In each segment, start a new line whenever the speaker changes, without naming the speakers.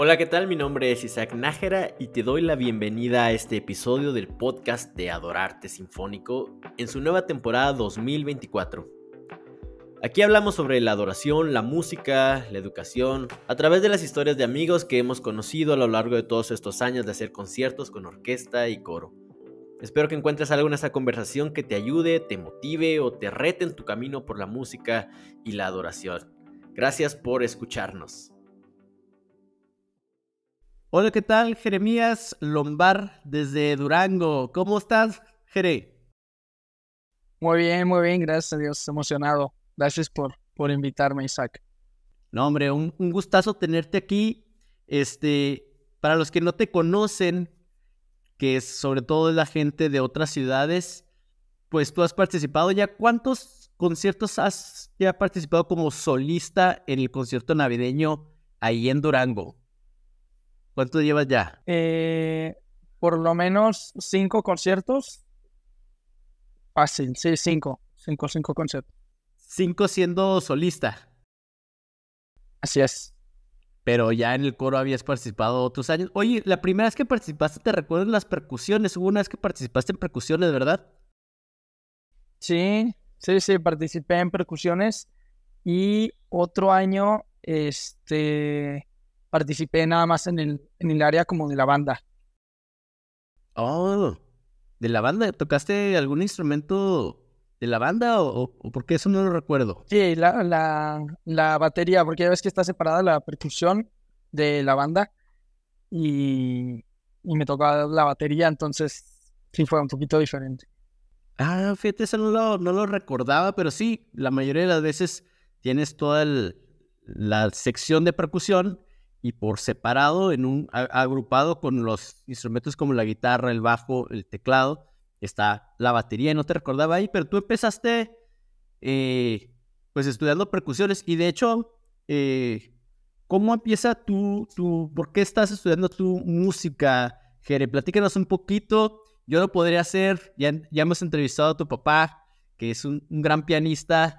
Hola, ¿qué tal? Mi nombre es Isaac Nájera y te doy la bienvenida a este episodio del podcast de Adorarte Sinfónico en su nueva temporada 2024. Aquí hablamos sobre la adoración, la música, la educación, a través de las historias de amigos que hemos conocido a lo largo de todos estos años de hacer conciertos con orquesta y coro. Espero que encuentres algo en esta conversación que te ayude, te motive o te rete en tu camino por la música y la adoración. Gracias por escucharnos.
Hola, ¿qué tal? Jeremías Lombar desde Durango. ¿Cómo estás, Jere?
Muy bien, gracias a Dios, emocionado. Gracias por invitarme, Isaac.
No, hombre, un gustazo tenerte aquí. Para los que no te conocen, que sobre todo es la gente de otras ciudades, pues tú has participado ya. ¿Cuántos conciertos has ya participado como solista en el concierto navideño ahí en Durango? ¿Cuánto llevas ya?
Por lo menos 5 conciertos. Fácil, sí, 5 conciertos.
5 siendo solista.
Así es.
Pero ya en el coro habías participado otros años. Oye, la primera vez que participaste, ¿te recuerdas las percusiones? Hubo una vez que participaste en percusiones, ¿verdad?
Sí, participé en percusiones y otro año, participé nada más en el área como de la banda.
Oh, ¿de la banda? ¿Tocaste algún instrumento de la banda o porque eso no lo recuerdo?
Sí, la batería, porque ya ves que está separada la percusión de la banda y me tocaba la batería, entonces sí fue un poquito diferente.
Ah, fíjate, eso no lo recordaba, pero sí, la mayoría de las veces tienes toda la sección de percusión y por separado, agrupado con los instrumentos como la guitarra, el bajo, el teclado, está la batería, y no te recordaba ahí, pero tú empezaste pues estudiando percusiones y de hecho, ¿cómo empieza por qué estás estudiando tu música, Jere? Platícanos un poquito. Yo lo podría hacer, ya hemos entrevistado a tu papá, que es un gran pianista,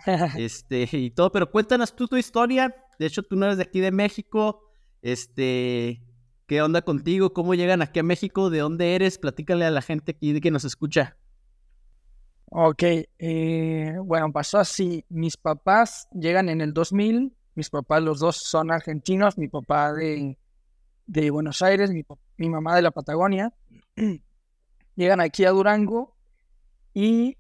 y todo, pero cuéntanos tú tu historia. De hecho, tú no eres de aquí de México, ¿qué onda contigo? ¿Cómo llegan aquí a México? ¿De dónde eres? Platícale a la gente aquí que nos escucha.
Ok, bueno, pasó así. Mis papás llegan en el 2000. Mis papás, los dos son argentinos. Mi papá de Buenos Aires, mi mamá de la Patagonia. Llegan aquí a Durango y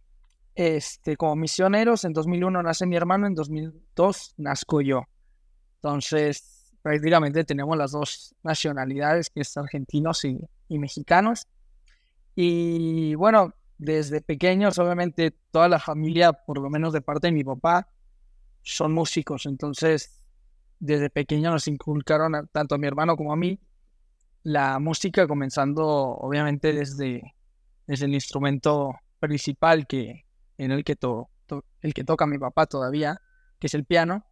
como misioneros. En 2001 nace mi hermano, en 2002 nazco yo. Entonces, prácticamente tenemos las dos nacionalidades, que es argentinos y mexicanos. Y bueno, desde pequeños, obviamente, toda la familia, por lo menos de parte de mi papá, son músicos. Entonces, desde pequeño nos inculcaron tanto a mi hermano como a mí la música, comenzando obviamente desde el instrumento principal en el que toca mi papá todavía, que es el piano.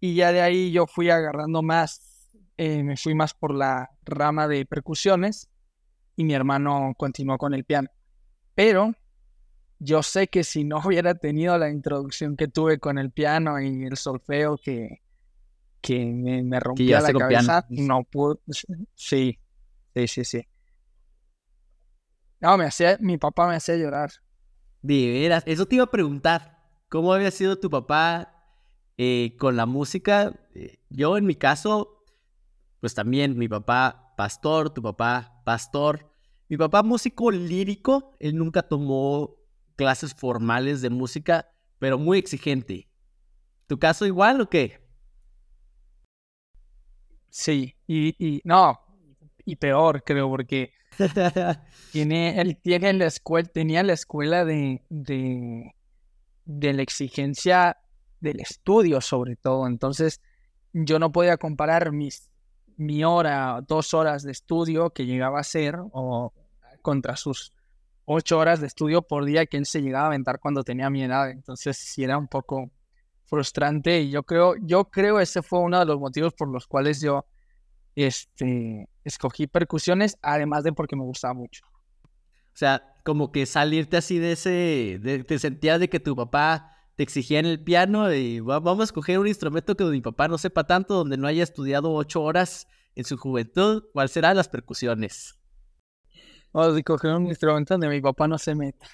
Y ya de ahí yo fui agarrando más, me fui más por la rama de percusiones y mi hermano continuó con el piano. Pero yo sé que si no hubiera tenido la introducción que tuve con el piano y el solfeo que me rompía la cabeza, no pude. Sí. No, mi papá me hacía llorar.
De veras, eso te iba a preguntar. ¿Cómo había sido tu papá con la música? Yo en mi caso, pues también mi papá pastor, tu papá pastor. Mi papá músico lírico, él nunca tomó clases formales de música, pero muy exigente. ¿Tu caso igual o qué?
Sí, y no, y peor creo, porque él tiene la escuela, tenía la escuela de la exigencia del estudio sobre todo. Entonces yo no podía comparar mi hora, 2 horas de estudio que llegaba a hacer o contra sus 8 horas de estudio por día que él se llegaba a aventar cuando tenía mi edad. Entonces sí era un poco frustrante y yo creo ese fue uno de los motivos por los cuales yo escogí percusiones, además de porque me gustaba mucho.
O sea, como que salirte así te sentías de que tu papá te exigía en el piano y vamos a escoger un instrumento que mi papá no sepa tanto, donde no haya estudiado 8 horas en su juventud, ¿cuál será? Las percusiones.
O de coger un instrumento donde mi papá no se meta.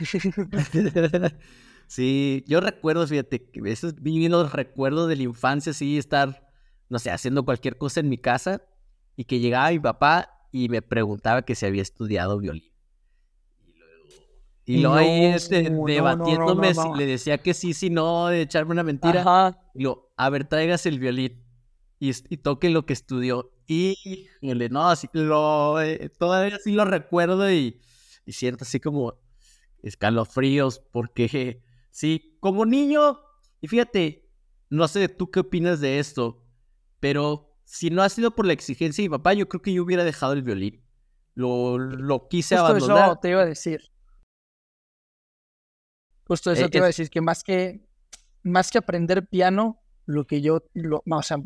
Sí, yo recuerdo, fíjate, que esos vividos recuerdos de la infancia, sí, estar, no sé, haciendo cualquier cosa en mi casa y que llegaba mi papá y me preguntaba que si había estudiado violín. Y luego ahí debatiéndome si
No.
le decía que sí, si no, de echarme una mentira.
Ajá.
Y luego, a ver, traigas el violín y toque lo que estudió. Y no, sí, todavía sí lo recuerdo y siento así como escalofríos porque sí, como niño, y fíjate, no sé tú qué opinas de esto, pero si no ha sido por la exigencia de mi papá, yo creo que yo hubiera dejado el violín. Lo quise
Justo eso
abandonar.
te iba a decir. Justo eso te iba a decir, que más que aprender piano, o sea,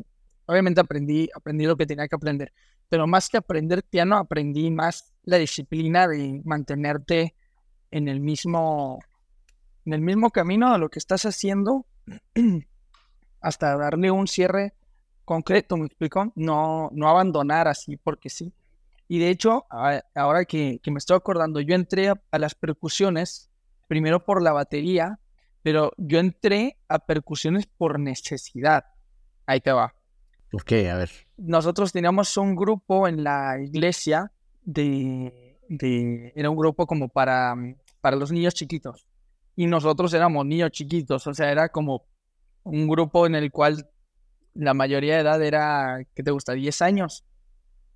obviamente aprendí lo que tenía que aprender, pero más que aprender piano, aprendí más la disciplina de mantenerte en el mismo camino a lo que estás haciendo hasta darle un cierre concreto, ¿me explico? No abandonar así porque sí. Y de hecho, ahora que me estoy acordando, yo entré a las percusiones, primero por la batería, pero yo entré a percusiones por necesidad. Ahí te va.
¿Por qué? A ver.
Nosotros teníamos un grupo en la iglesia era un grupo como para los niños chiquitos. Y nosotros éramos niños chiquitos, o sea, era como un grupo en el cual la mayoría de edad era, ¿qué te gusta? 10 años.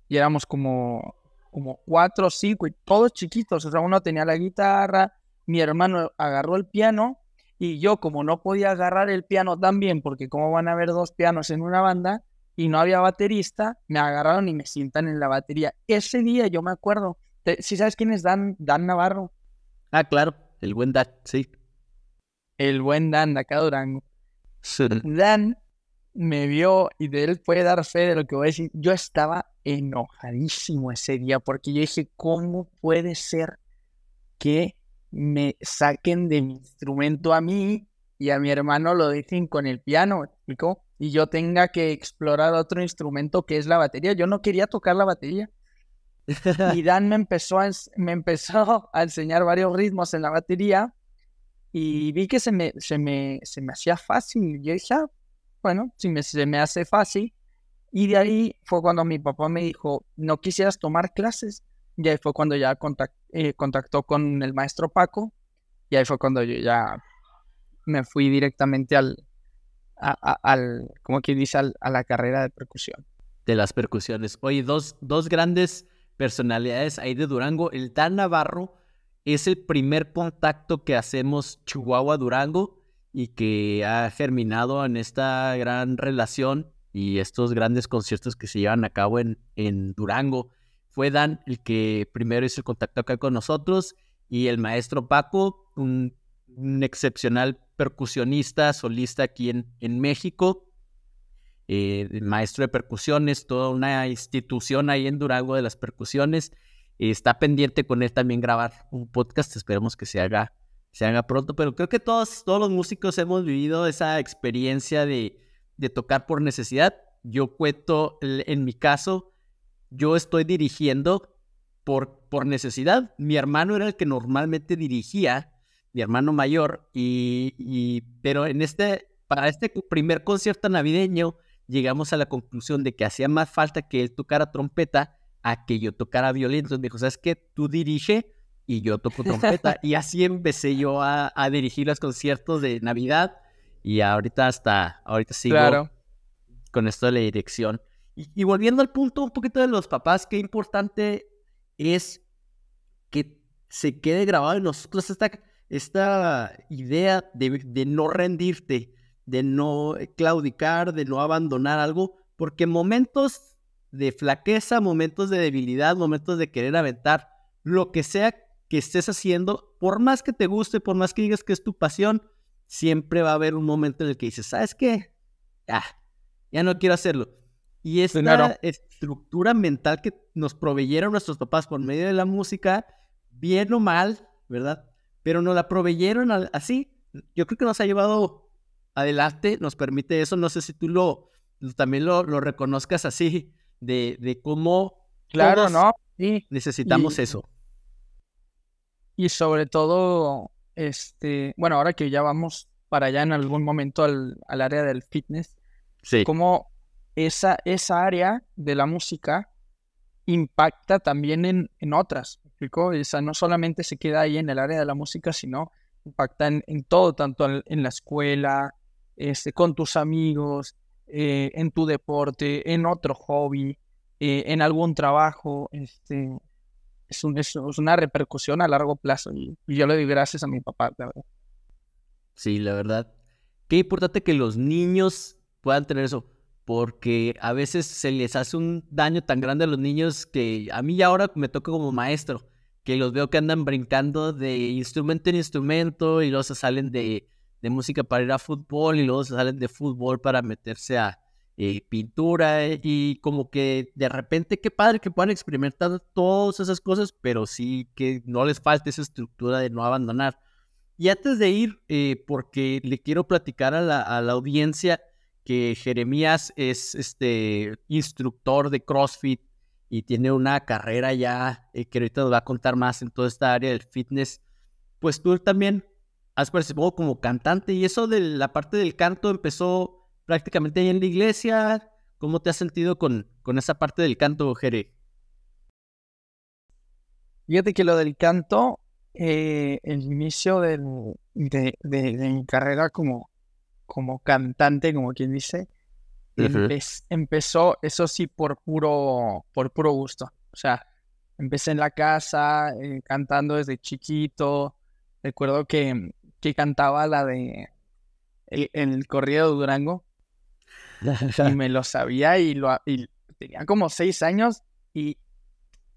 Y éramos como 4 o 5 y todos chiquitos. O sea, uno tenía la guitarra, mi hermano agarró el piano y yo, como no podía agarrar el piano tan bien, porque cómo van a haber 2 pianos en una banda y no había baterista, me agarraron y me sientan en la batería. Ese día yo me acuerdo. ¿Sí sabes quién es Dan Navarro?
Ah, claro, el buen Dan, sí.
El buen Dan de acá de Durango. Dan me vio y de él puede dar fe de lo que voy a decir. Yo estaba enojadísimo ese día porque yo dije, ¿cómo puede ser que me saquen de mi instrumento a mí y a mi hermano lo dejen con el piano? ¿Me explicó? Y yo tenga que explorar otro instrumento que es la batería. Yo no quería tocar la batería. Y Dan me empezó a enseñar varios ritmos en la batería y vi que se me hacía fácil. Yo dije, bueno, se me hace fácil. Y de ahí fue cuando mi papá me dijo, ¿no quisieras tomar clases? Y ahí fue cuando ya contactó con el maestro Paco. Y ahí fue cuando yo ya me fui directamente ¿cómo que dice? A la carrera de percusión.
De las percusiones. Oye, dos grandes personalidades ahí de Durango. El Dan Navarro es el primer contacto que hacemos Chihuahua-Durango y que ha germinado en esta gran relación y estos grandes conciertos que se llevan a cabo en Durango. Fue Dan el que primero hizo el contacto acá con nosotros y el maestro Paco, un excepcional percusionista, solista aquí en México. Maestro de percusiones, toda una institución ahí en Durango de las percusiones. Está pendiente con él también grabar un podcast, esperemos que se haga pronto, pero creo que todos los músicos hemos vivido esa experiencia de tocar por necesidad. Yo cuento, en mi caso, yo estoy dirigiendo por necesidad. Mi hermano era el que normalmente dirigía, mi hermano mayor, pero para este primer concierto navideño, llegamos a la conclusión de que hacía más falta que él tocara trompeta a que yo tocara violín. Entonces me dijo, ¿sabes qué? Tú dirige y yo toco trompeta. Y así empecé yo a dirigir los conciertos de Navidad y ahorita sigo con esto de la dirección. Y volviendo al punto un poquito de los papás, qué importante es que se quede grabado en nosotros esta idea de no rendirte, de no claudicar, de no abandonar algo, porque momentos de flaqueza, momentos de debilidad, momentos de querer aventar, lo que sea que estés haciendo, por más que te guste, por más que digas que es tu pasión, siempre va a haber un momento en el que dices, ¿sabes qué? Ya no quiero hacerlo. Y esta estructura mental que nos proveyeron nuestros papás por medio de la música, bien o mal, ¿verdad? Pero nos la proveyeron así. Yo creo que nos ha llevado adelante, nos permite eso. No sé si tú también lo reconozcas así, de cómo
Claro,
todos
¿no? Sí.
necesitamos eso.
Y sobre todo, bueno, ahora que ya vamos para allá en algún momento al área del fitness,
Sí,
cómo esa área de la música impacta también en otras, ¿me explico? O sea, no solamente se queda ahí en el área de la música, sino impacta en todo, tanto en la escuela, con tus amigos, en tu deporte, en otro hobby, en algún trabajo, es una repercusión a largo plazo y yo le doy gracias a mi papá, la verdad.
sí, la verdad. Qué importante que los niños puedan tener eso, porque a veces se les hace un daño tan grande a los niños que a mí ya ahora me toca como maestro, que los veo que andan brincando de instrumento en instrumento y luego se salen de música para ir a fútbol y luego se salen de fútbol para meterse a pintura y como que de repente qué padre que puedan experimentar todas esas cosas, pero sí que no les falte esa estructura de no abandonar. Y antes de ir, porque le quiero platicar a la audiencia que Jeremías es instructor de CrossFit y tiene una carrera ya que ahorita nos va a contar más en toda esta área del fitness. Pues tú también has participado como cantante y eso de la parte del canto empezó prácticamente ahí en la iglesia. ¿Cómo te has sentido con esa parte del canto, Jere?
Fíjate que lo del canto, el inicio de mi carrera como cantante, como quien dice,
Uh-huh.
empezó, eso sí, por puro gusto. O sea, empecé en la casa, cantando desde chiquito. Recuerdo que cantaba la de el corrido de Durango y me lo sabía y tenía como 6 años y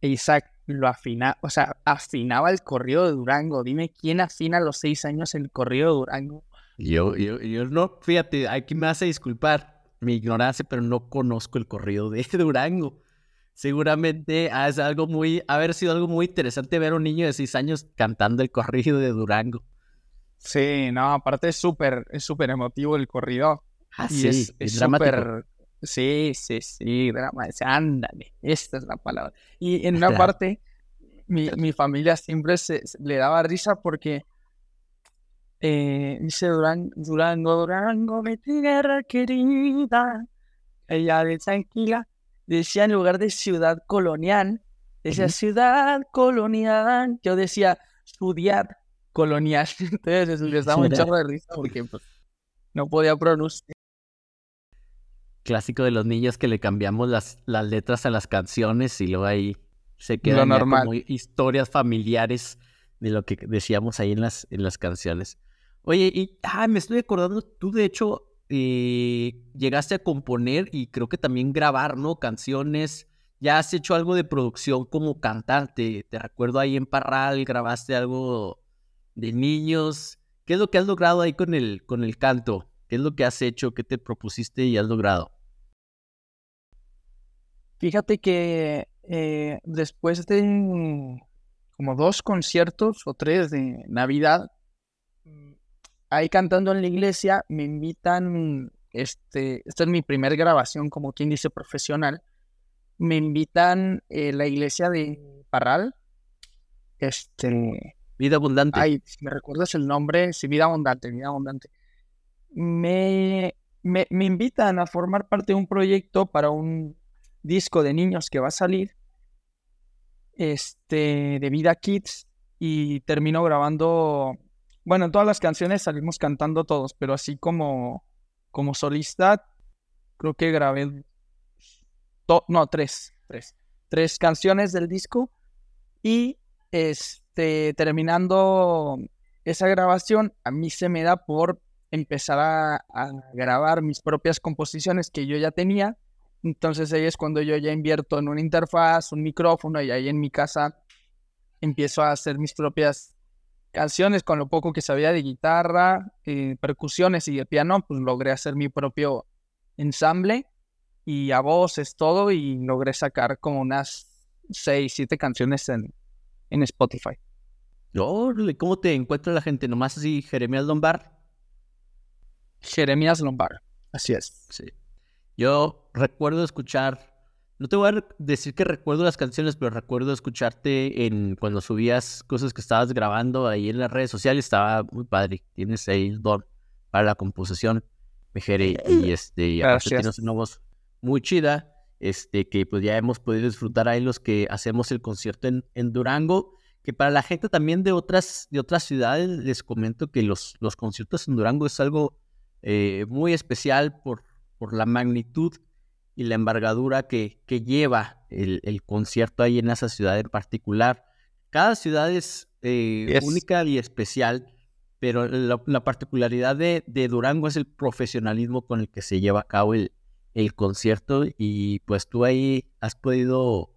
Isaac lo afinaba, o sea, afinaba el corrido de Durango. Dime quién afina a los 6 años el corrido de Durango.
Yo no, fíjate, aquí me hace disculpar mi ignorancia, pero no conozco el corrido de Durango. Seguramente haber sido algo muy interesante ver a un niño de 6 años cantando el corrido de Durango.
Sí, no, aparte es súper emotivo el corrido
Ah,
y
sí,
es
es dramático.
súper, sí, drama, ándale, esta es la palabra. Y en una parte, mi familia siempre le daba risa porque dice Durango, Durango, mi tierra querida, ella de tranquila, decía en lugar de ciudad colonial, decía
Ujú.
ciudad colonial, yo decía ciudad colonial, entonces les daba un chorro de risa porque pues, no podía pronunciar
Clásico de los niños que le cambiamos las letras a las canciones y luego ahí se
lo
quedan ya
normal.
como historias familiares de lo que decíamos ahí en las canciones. Oye, me estoy acordando, tú de hecho llegaste a componer y creo que también grabar, ¿no? Canciones. Ya has hecho algo de producción como cantante. Te recuerdo ahí en Parral, grabaste algo de niños. ¿Qué es lo que has logrado ahí con el canto? ¿Qué es lo que has hecho? ¿Qué te propusiste y has logrado?
Fíjate que después de como 2 conciertos o 3 de Navidad, mm, ahí cantando en la iglesia, me invitan, esta es mi primer grabación, como quien dice, profesional. Me invitan la iglesia de Parral, este,
Vida abundante.
ay, si me recuerdas el nombre, sí, Vida Abundante, Vida Abundante. Me invitan a formar parte de un proyecto para un disco de niños que va a salir, de Vida Kids, y termino grabando, bueno, en todas las canciones salimos cantando todos, pero así como solista, creo que grabé, no, tres canciones del disco y terminando esa grabación, a mí se me da por empezar a grabar mis propias composiciones que yo ya tenía. Entonces ahí es cuando yo ya invierto en una interfaz, un micrófono y ahí en mi casa empiezo a hacer mis propias canciones con lo poco que sabía de guitarra, percusiones y de piano, pues logré hacer mi propio ensamble y a voces todo y logré sacar como unas 6, 7 canciones en Spotify.
Órale, ¿cómo te encuentra la gente? Nomás así, Jeremías Lombard.
Jeremías Lombard, así es.
Sí. Yo recuerdo escuchar no te voy a decir que recuerdo las canciones, pero recuerdo escucharte cuando subías cosas que estabas grabando ahí en las redes sociales. Estaba muy padre. Tienes ahí el don para la composición, Mejere, y aparte tienes una voz muy chida, que pues ya hemos podido disfrutar ahí los que hacemos el concierto en Durango, que para la gente también de otras ciudades les comento que los conciertos en Durango es algo muy especial por la magnitud y la envergadura que lleva el concierto ahí en esa ciudad en particular. Cada ciudad es única y especial, pero la particularidad de Durango es el profesionalismo con el que se lleva a cabo el concierto, y pues tú ahí has podido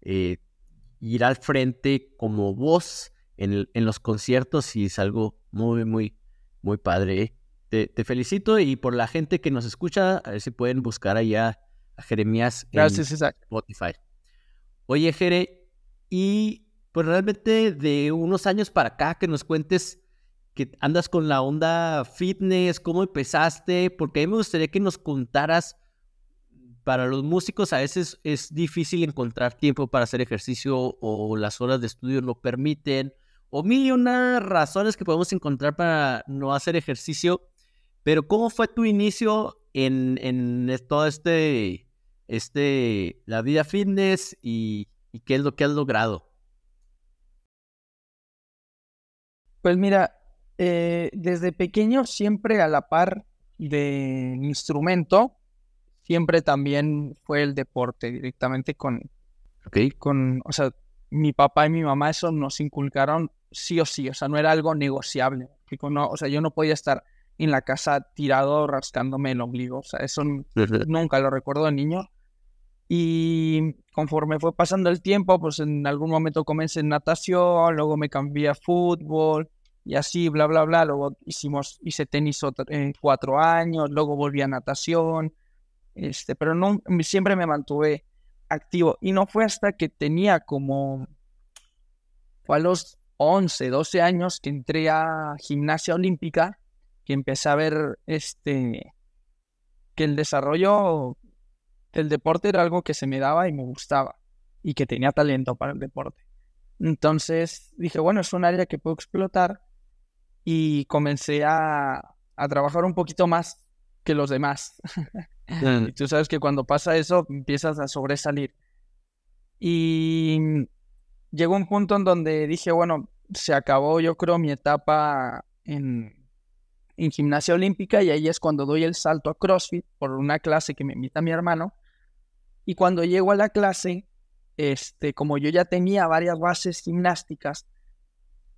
ir al frente como voz en los conciertos, y es algo muy, muy, muy padre. Te felicito, y por la gente que nos escucha, a ver si pueden buscar allá a Jeremías en Spotify. Oye, Jere, y pues realmente de unos años para acá, que nos cuentes que andas con la onda fitness, cómo empezaste, porque a mí me gustaría que nos contaras. Para los músicos a veces es difícil encontrar tiempo para hacer ejercicio, o las horas de estudio no permiten, o mil y una razones que podemos encontrar para no hacer ejercicio. Pero ¿cómo fue tu inicio en todo la vida fitness, y qué es lo que has logrado?
Pues mira, desde pequeño siempre a la par del instrumento, siempre también fue el deporte directamente o sea, mi papá y mi mamá eso nos inculcaron sí o sí, o sea, no era algo negociable. No, o sea, yo no podía estar en la casa tirado rascándome el ombligo, o sea, eso nunca lo recuerdo de niño. Y conforme fue pasando el tiempo, pues en algún momento comencé en natación, luego me cambié a fútbol y así, bla, bla, bla. Luego hice tenis 4 años, luego volví a natación, pero no, siempre me mantuve activo. Y no fue hasta que fue a los 11, 12 años que entré a gimnasia olímpica, que empecé a ver que el desarrollo del deporte era algo que se me daba y me gustaba, y que tenía talento para el deporte. Entonces dije, bueno, es un área que puedo explotar, y comencé a trabajar un poquito más que los demás. Y tú sabes que cuando pasa eso empiezas a sobresalir. Y llegó un punto en donde dije, bueno, se acabó, yo creo, mi etapa en gimnasia olímpica, y ahí es cuando doy el salto a CrossFit por una clase que me invita mi hermano. Y cuando llego a la clase, como yo ya tenía varias bases gimnásticas,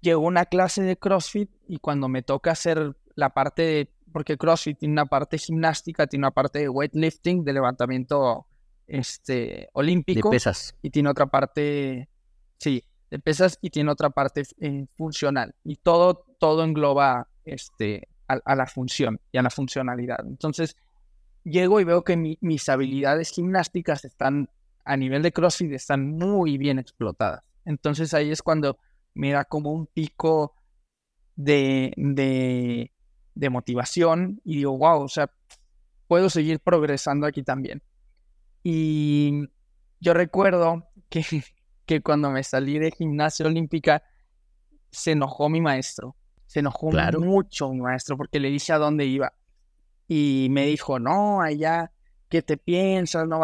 llegó una clase de CrossFit, y cuando me toca hacer la parte porque CrossFit tiene una parte gimnástica, tiene una parte de weightlifting, de levantamiento olímpico.
De pesas.
Y tiene otra parte, sí, de pesas, y tiene otra parte funcional. Y todo engloba a la función y a la funcionalidad. Entonces, llego y veo que mis habilidades gimnásticas a nivel de CrossFit, están muy bien explotadas. Entonces, ahí es cuando me da como un pico de motivación, y digo, wow, o sea, puedo seguir progresando aquí también. Y yo recuerdo que cuando me salí de gimnasia olímpica, se enojó mi maestro. Se enojó mucho mi maestro, porque le dije a dónde iba. Y me dijo, no, allá, ¿qué te piensas? No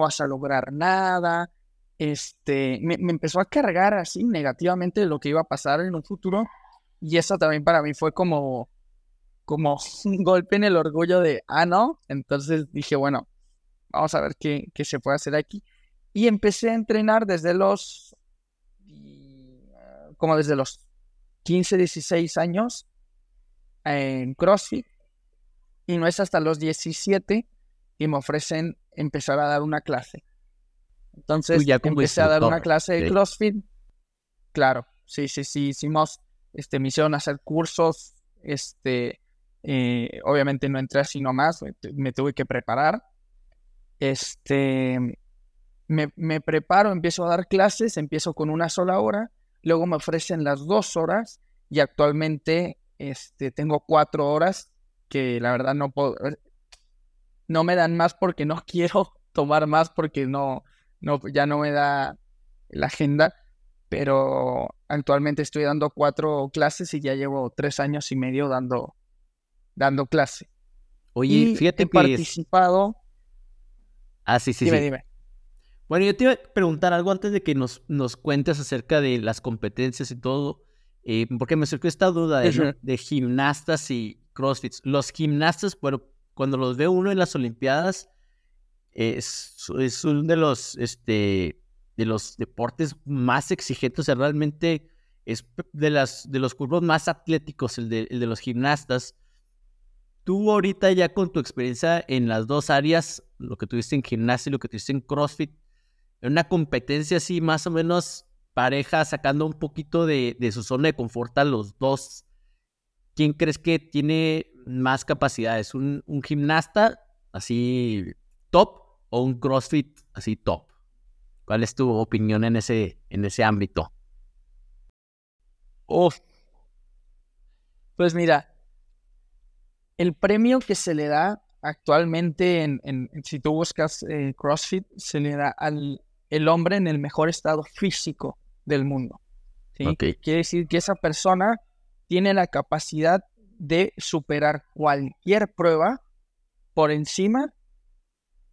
vas a lograr nada. Me empezó a cargar así negativamente de lo que iba a pasar en un futuro. Y eso también para mí fue como un golpe en el orgullo de, no. Entonces dije, bueno, vamos a ver qué se puede hacer aquí. Y empecé a entrenar desde los 15, 16 años en CrossFit. Y no es hasta los 17 que me ofrecen empezar a dar una clase. Entonces empecé a dar una clase de CrossFit. Claro, sí, hicimos, me hicieron hacer cursos, obviamente no entré así nomás, me tuve que preparar. Me preparo, empiezo a dar clases, empiezo con una sola hora, luego me ofrecen las 2 horas, y actualmente tengo 4 horas, que la verdad no me dan más porque no quiero tomar más, porque no no, ya no me da la agenda, pero actualmente estoy dando 4 clases y ya llevo 3 años y medio dando clase.
Oye,
Y
fíjate
he
que
participado...
sí, sí,
Dime,
sí.
dime.
Bueno, yo te iba a preguntar algo antes de que nos cuentes acerca de las competencias y todo, porque me surgió esta duda
Ujú.
de gimnastas y CrossFit. Los gimnastas, bueno, cuando los ve uno en las Olimpiadas, es uno de los deportes más exigentes, o sea, realmente es de los cuerpos más atléticos, el de los gimnastas. Tú ahorita ya con tu experiencia en las dos áreas, lo que tuviste en gimnasia y lo que tuviste en CrossFit, en una competencia así más o menos pareja, sacando un poquito de su zona de confort a los dos, ¿quién crees que tiene más capacidades? ¿Un gimnasta así top o un CrossFit así top? ¿Cuál es tu opinión en ese ámbito?
Uf, pues mira, el premio que se le da actualmente si tú buscas CrossFit, se le da al el hombre en el mejor estado físico del mundo, ¿sí?
Ok.
Quiere decir que esa persona tiene la capacidad de superar cualquier prueba por encima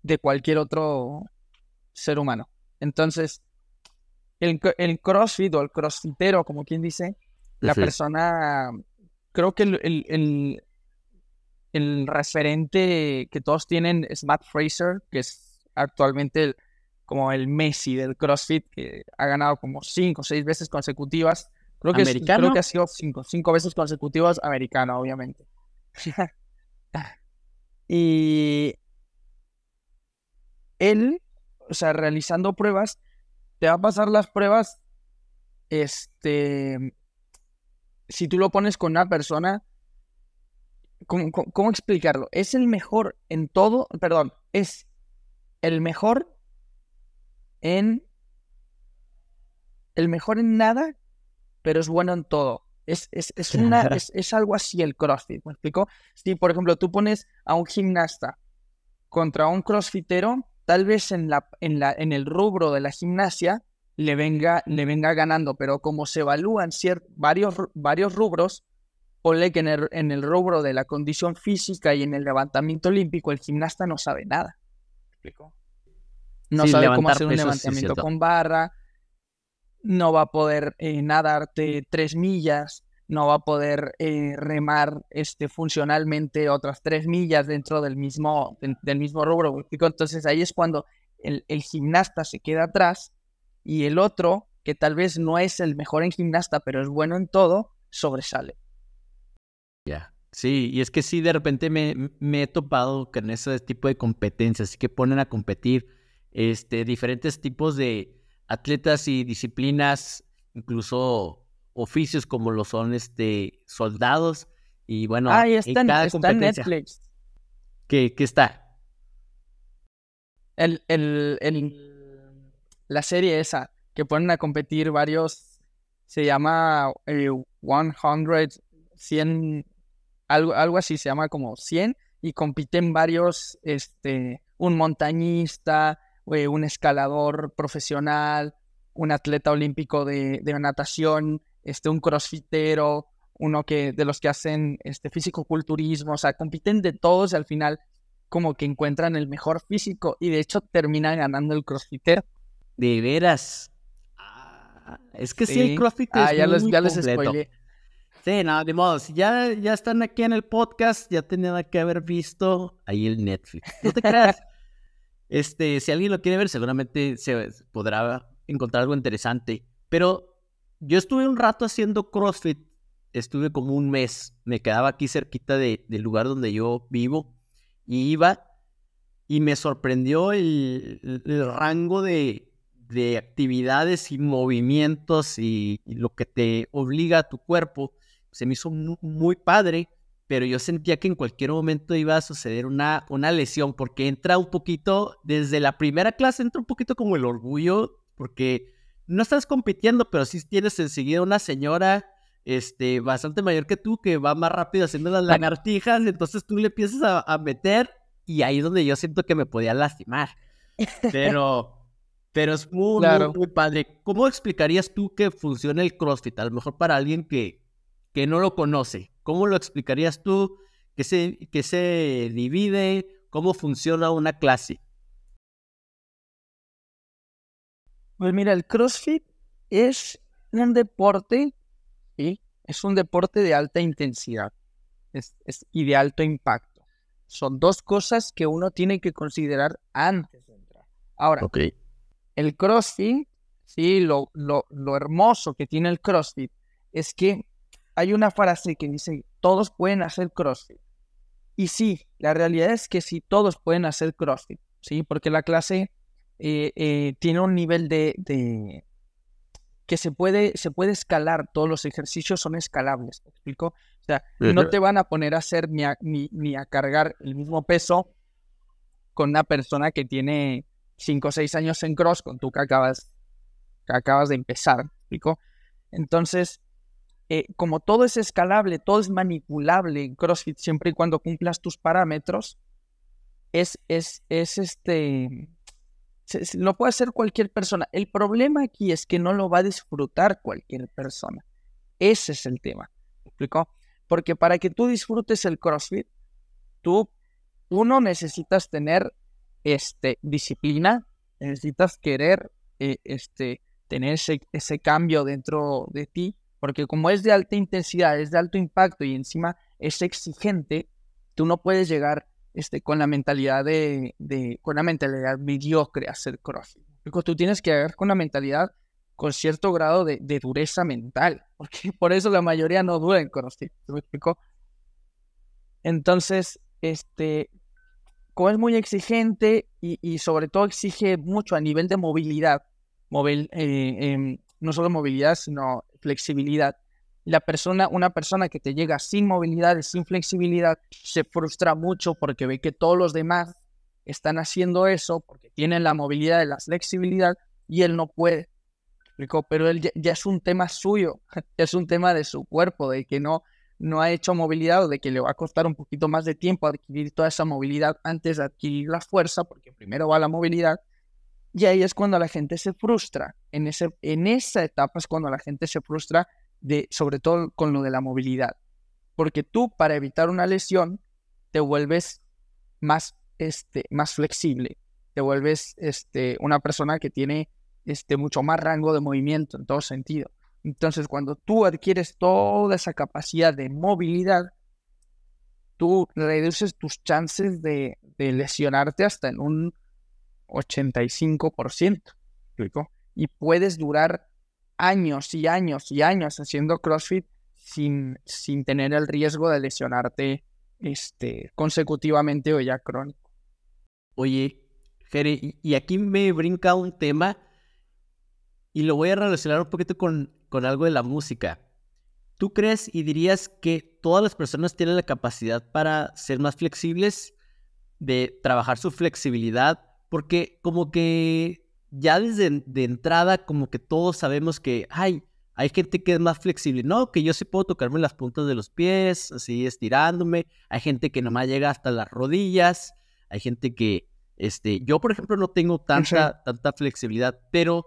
de cualquier otro ser humano. Entonces, el CrossFit o el crossfitero, como quien dice, la
Ujú.
persona, creo que el referente que todos tienen es Matt Fraser, que es actualmente como el Messi del CrossFit, que ha ganado como 5 o 6 veces consecutivas. Creo que
¿Americano?
ha sido 5 veces consecutivas americano, obviamente. Y él, o sea, realizando pruebas, te va a pasar las pruebas, si tú lo pones con una persona, ¿cómo explicarlo? Es el mejor en todo, perdón, es el mejor en, el mejor en nada, pero es bueno en todo. Es algo así el CrossFit, ¿me explico? Si, por ejemplo, tú pones a un gimnasta contra un crossfitero, tal vez en el rubro de la gimnasia le venga ganando, pero como se evalúan varios rubros, ponle que en el rubro de la condición física y en el levantamiento olímpico, el gimnasta no sabe nada. ¿Me explico? No
Sí,
sabe cómo
levantar
hacer un
pesos, sí es
levantamiento
cierto.
con barra, no va a poder nadarte 3 millas, no va a poder remar funcionalmente otras 3 millas dentro del mismo rubro. ¿Me explico? Entonces ahí es cuando el gimnasta se queda atrás y el otro, que tal vez no es el mejor en gimnasta, pero es bueno en todo, sobresale.
Ya. Sí, y es que sí, de repente me he topado con ese tipo de competencias, así que ponen a competir diferentes tipos de atletas y disciplinas, incluso oficios como lo son soldados, y bueno,
Ah, y
en
está en,
cada
está en
competencia,
Netflix.
¿qué está?
El, el, el- la serie esa, que ponen a competir varios, se llama 100, algo así, se llama como 100, y compiten varios, un montañista, un escalador profesional, un atleta olímpico de natación, un crossfitero, uno de los que hacen fisicoculturismo, o sea, compiten de todos y al final como que encuentran el mejor físico y de hecho terminan ganando el crossfitero.
De veras. Es que sí, el
Sí.
CrossFit
Ah,
es muy
ya les
completo.
spoileé.
Sí, no, de modo, si ya están aquí en el podcast, ya tenían que haber visto ahí el Netflix. No te creas. Si alguien lo quiere ver, seguramente se podrá encontrar algo interesante. Pero yo estuve un rato haciendo CrossFit, estuve como un mes, me quedaba aquí cerquita del lugar donde yo vivo, y iba, y me sorprendió el rango de actividades y movimientos y lo que te obliga a tu cuerpo. Se me hizo muy padre, pero yo sentía que en cualquier momento iba a suceder una lesión, porque entra un poquito, desde la primera clase entra un poquito como el orgullo, porque no estás compitiendo, pero sí tienes enseguida una señora bastante mayor que tú, que va más rápido haciendo las lagartijas, entonces tú le empiezas a meter, y ahí es donde yo siento que me podía lastimar. Pero Pero es muy,
Claro.
muy, muy padre. ¿Cómo explicarías tú que funciona el CrossFit? A lo mejor para alguien que no lo conoce. ¿Cómo lo explicarías tú? ¿Qué se divide? ¿Cómo funciona una clase?
Pues mira, el CrossFit es un deporte, ¿sí? Es un deporte de alta intensidad y de alto impacto. Son dos cosas que uno tiene que considerar antes de entrar. Ahora,
Ok.
el CrossFit, sí, lo hermoso que tiene el CrossFit es que hay una frase que dice, todos pueden hacer CrossFit. Y sí, la realidad es que sí, todos pueden hacer CrossFit, ¿sí? Porque la clase tiene un nivel que se puede escalar, todos los ejercicios son escalables, ¿me explico? O sea, no te van a poner a hacer ni a cargar el mismo peso con una persona que tiene 5 o 6 años en cross, con tú que acabas de empezar, ¿me explico? Entonces, como todo es escalable, todo es manipulable en CrossFit, siempre y cuando cumplas tus parámetros, lo puede hacer cualquier persona. El problema aquí es que no lo va a disfrutar cualquier persona. Ese es el tema. ¿Me explico? Porque para que tú disfrutes el CrossFit, uno necesitas tener disciplina, necesitas querer tener ese cambio dentro de ti, porque como es de alta intensidad, es de alto impacto y encima es exigente, tú no puedes llegar con la mentalidad con la mentalidad mediocre a hacer CrossFit. Porque tú tienes que llegar con una mentalidad con cierto grado de dureza mental, porque por eso la mayoría no dura en CrossFit. ¿Me explico? Entonces, como es muy exigente y sobre todo exige mucho a nivel de movilidad, no solo movilidad, sino flexibilidad. Una persona que te llega sin movilidad y sin flexibilidad se frustra mucho porque ve que todos los demás están haciendo eso porque tienen la movilidad y la flexibilidad y él no puede. ¿Explicó? Pero él ya es un tema suyo, ya es un tema de su cuerpo, de que no ha hecho movilidad o de que le va a costar un poquito más de tiempo adquirir toda esa movilidad antes de adquirir la fuerza, porque primero va la movilidad. Y ahí es cuando la gente se frustra. En esa etapa es cuando la gente se frustra, sobre todo con lo de la movilidad. Porque tú, para evitar una lesión, te vuelves más flexible. Te vuelves una persona que tiene mucho más rango de movimiento en todo sentido. Entonces, cuando tú adquieres toda esa capacidad de movilidad, tú reduces tus chances de lesionarte hasta en un 85%. ¿Explico? Y puedes durar años y años y años haciendo CrossFit sin tener el riesgo de lesionarte consecutivamente o ya crónico.
Oye, Jere, y aquí me brinca un tema y lo voy a relacionar un poquito con algo de la música. ¿Tú crees y dirías que todas las personas tienen la capacidad para ser más flexibles, de trabajar su flexibilidad? Porque como que ya desde de entrada como que todos sabemos que hay gente que es más flexible. No, que yo sí puedo tocarme las puntas de los pies, así estirándome. Hay gente que nomás llega hasta las rodillas. Hay gente que, yo por ejemplo no tengo tanta flexibilidad, pero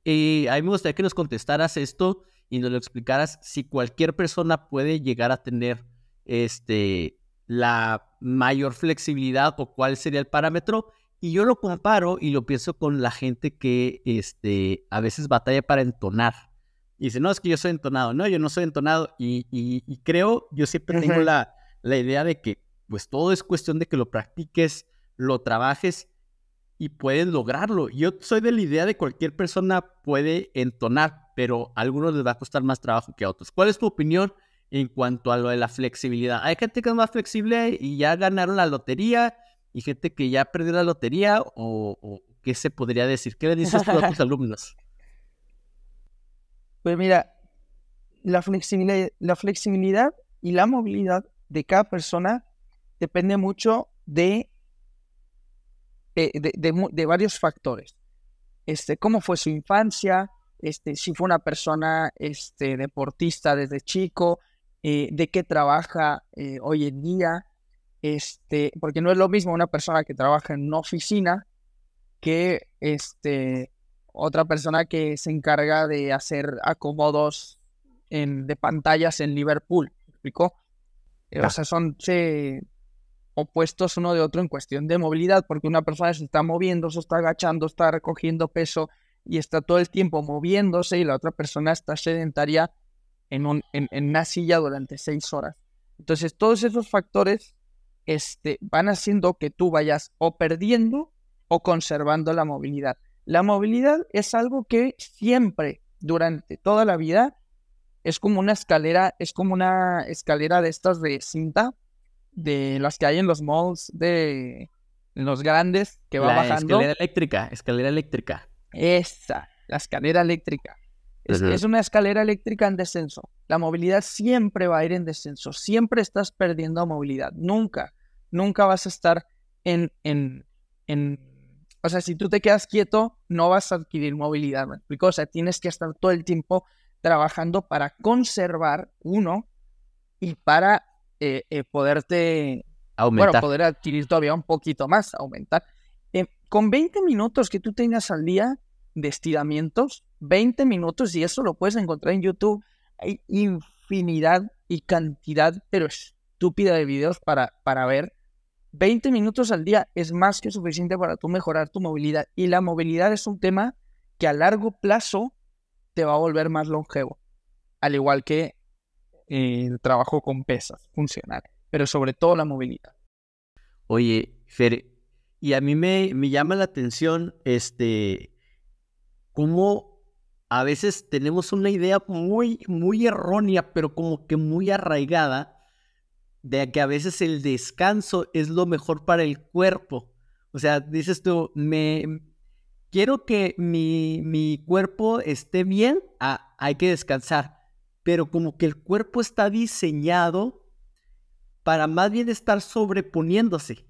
a mí me gustaría que nos contestaras esto y nos lo explicaras si cualquier persona puede llegar a tener la mayor flexibilidad o cuál sería el parámetro. Y yo lo comparo y lo pienso con la gente que a veces batalla para entonar. Y dice, no, es que yo soy entonado. No, yo no soy entonado. Y creo, yo siempre tengo la idea de que pues todo es cuestión de que lo practiques, lo trabajes y puedes lograrlo. Yo soy de la idea de que cualquier persona puede entonar, pero a algunos les va a costar más trabajo que a otros. ¿Cuál es tu opinión en cuanto a lo de la flexibilidad? Hay gente que es más flexible y ya ganaron la lotería, y gente que ya perdió la lotería, o ¿qué se podría decir? ¿Qué le dices tú a tus alumnos?
Pues mira, la flexibilidad y la movilidad de cada persona depende mucho de varios factores. Cómo fue su infancia, si fue una persona deportista desde chico, de qué trabaja hoy en día, porque no es lo mismo una persona que trabaja en una oficina que otra persona que se encarga de hacer acomodos de pantallas en Liverpool, ¿me explicó? O sea, son opuestos uno de otro en cuestión de movilidad, porque una persona se está moviendo, se está agachando, está recogiendo peso y está todo el tiempo moviéndose, y la otra persona está sedentaria en una silla durante 6 horas. Entonces, todos esos factores van haciendo que tú vayas o perdiendo o conservando la movilidad. La movilidad es algo que siempre, durante toda la vida, es como una escalera de estas de cinta, de las que hay en los malls, en los grandes, que va bajando.
Escalera eléctrica.
Esa, la escalera eléctrica. Es una escalera eléctrica en descenso. La movilidad siempre va a ir en descenso. Siempre estás perdiendo movilidad. Nunca vas a estar o sea, si tú te quedas quieto, no vas a adquirir movilidad, ¿me explico? O sea, tienes que estar todo el tiempo trabajando para conservar y para poderte
aumentar.
Bueno, poder adquirir todavía un poquito más, aumentar. Con 20 minutos que tú tengas al día de estiramientos, 20 minutos, y eso lo puedes encontrar en YouTube, hay infinidad y cantidad, pero estúpida, de videos para ver. 20 minutos al día es más que suficiente para tú mejorar tu movilidad, y la movilidad es un tema que a largo plazo te va a volver más longevo, al igual que el trabajo con pesas funcional, pero sobre todo la movilidad.
Oye, Fer, y a mí me llama la atención cómo a veces tenemos una idea muy, muy errónea, pero como que muy arraigada, de que a veces el descanso es lo mejor para el cuerpo. O sea, dices tú, quiero que mi cuerpo esté bien, hay que descansar. Pero como que el cuerpo está diseñado para más bien estar sobreponiéndose.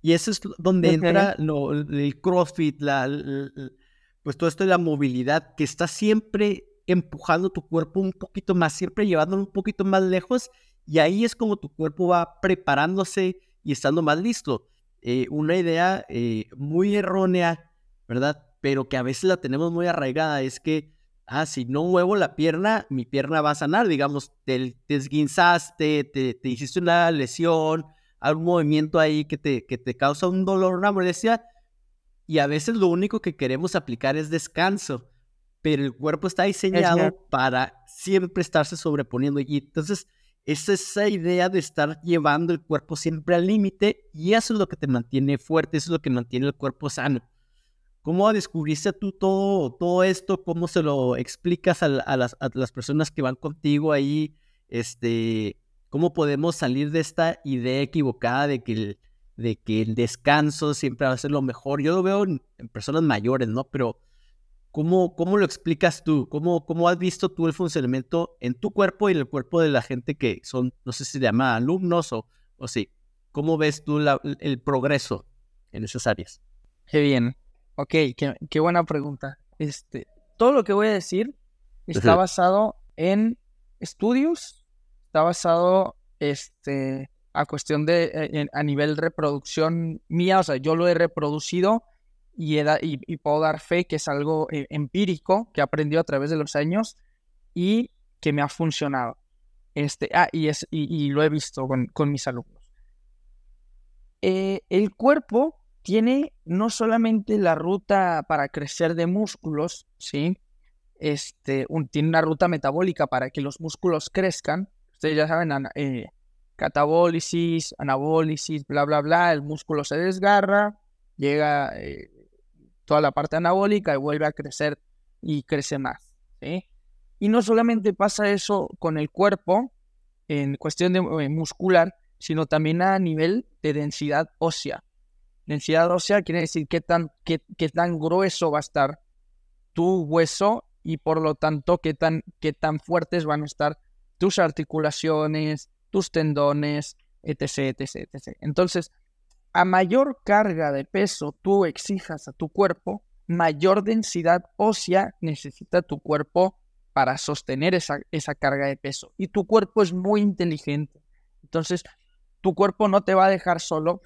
Y eso es donde entra el CrossFit, pues todo esto de la movilidad, que está siempre empujando tu cuerpo un poquito más, siempre llevándolo un poquito más lejos, y ahí es como tu cuerpo va preparándose y estando más listo. Una idea muy errónea, ¿verdad? Pero que a veces la tenemos muy arraigada, es que si no muevo la pierna, mi pierna va a sanar, digamos, te esguinzaste, te hiciste una lesión, algún movimiento ahí que te causa un dolor, una molestia, y a veces lo único que queremos aplicar es descanso, pero el cuerpo está diseñado para siempre estarse sobreponiendo, y entonces es esa idea de estar llevando el cuerpo siempre al límite, y eso es lo que te mantiene fuerte, eso es lo que mantiene el cuerpo sano. ¿Cómo descubriste tú todo esto? ¿Cómo se lo explicas a las personas que van contigo ahí? ¿Cómo podemos salir de esta idea equivocada de que el descanso siempre va a ser lo mejor? Yo lo veo en personas mayores, ¿no? Pero ¿cómo lo explicas tú? ¿Cómo has visto tú el funcionamiento en tu cuerpo y en el cuerpo de la gente que son, no sé si se llama alumnos o sí? ¿Cómo ves tú el progreso en esas áreas?
Qué bien. Ok, qué buena pregunta. Todo lo que voy a decir está basado en estudios, está basado a cuestión a nivel reproducción mía, o sea, yo lo he reproducido y puedo dar fe que es algo empírico, que he aprendido a través de los años y que me ha funcionado. Y lo he visto con mis alumnos. El cuerpo tiene no solamente la ruta para crecer de músculos, ¿sí? Tiene una ruta metabólica para que los músculos crezcan. Ustedes ya saben, catabólisis, anabólisis, bla, bla, bla. El músculo se desgarra, llega toda la parte anabólica y vuelve a crecer y crece más, ¿sí? Y no solamente pasa eso con el cuerpo, en cuestión de muscular, sino también a nivel de densidad ósea. Densidad ósea quiere decir qué tan grueso va a estar tu hueso y por lo tanto qué tan fuertes van a estar tus articulaciones, tus tendones, etc, etc, etc. Entonces, a mayor carga de peso tú exijas a tu cuerpo, mayor densidad ósea necesita tu cuerpo para sostener esa carga de peso. Y tu cuerpo es muy inteligente. Entonces, tu cuerpo no te va a dejar solo.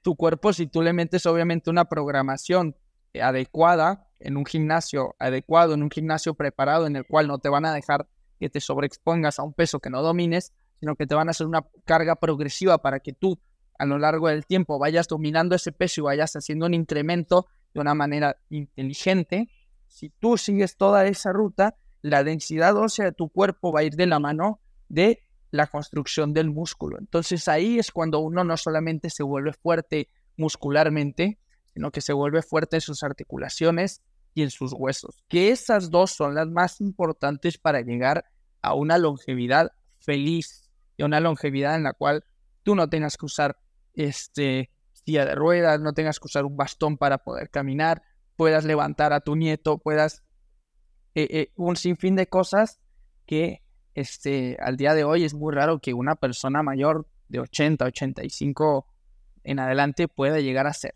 Tu cuerpo, si tú le metes obviamente una programación adecuada, en un gimnasio adecuado, en un gimnasio preparado, en el cual no te van a dejar que te sobreexpongas a un peso que no domines, sino que te van a hacer una carga progresiva para que tú a lo largo del tiempo vayas dominando ese peso y vayas haciendo un incremento de una manera inteligente. Si tú sigues toda esa ruta, la densidad ósea de tu cuerpo va a ir de la mano de la construcción del músculo. Entonces ahí es cuando uno no solamente se vuelve fuerte muscularmente, sino que se vuelve fuerte en sus articulaciones y en sus huesos. Que esas dos son las más importantes para llegar a una longevidad feliz y a una longevidad en la cual tú no tengas que usar silla de ruedas, no tengas que usar un bastón para poder caminar, puedas levantar a tu nieto, puedas un sinfín de cosas que al día de hoy es muy raro que una persona mayor de 80, 85 en adelante pueda llegar a ser.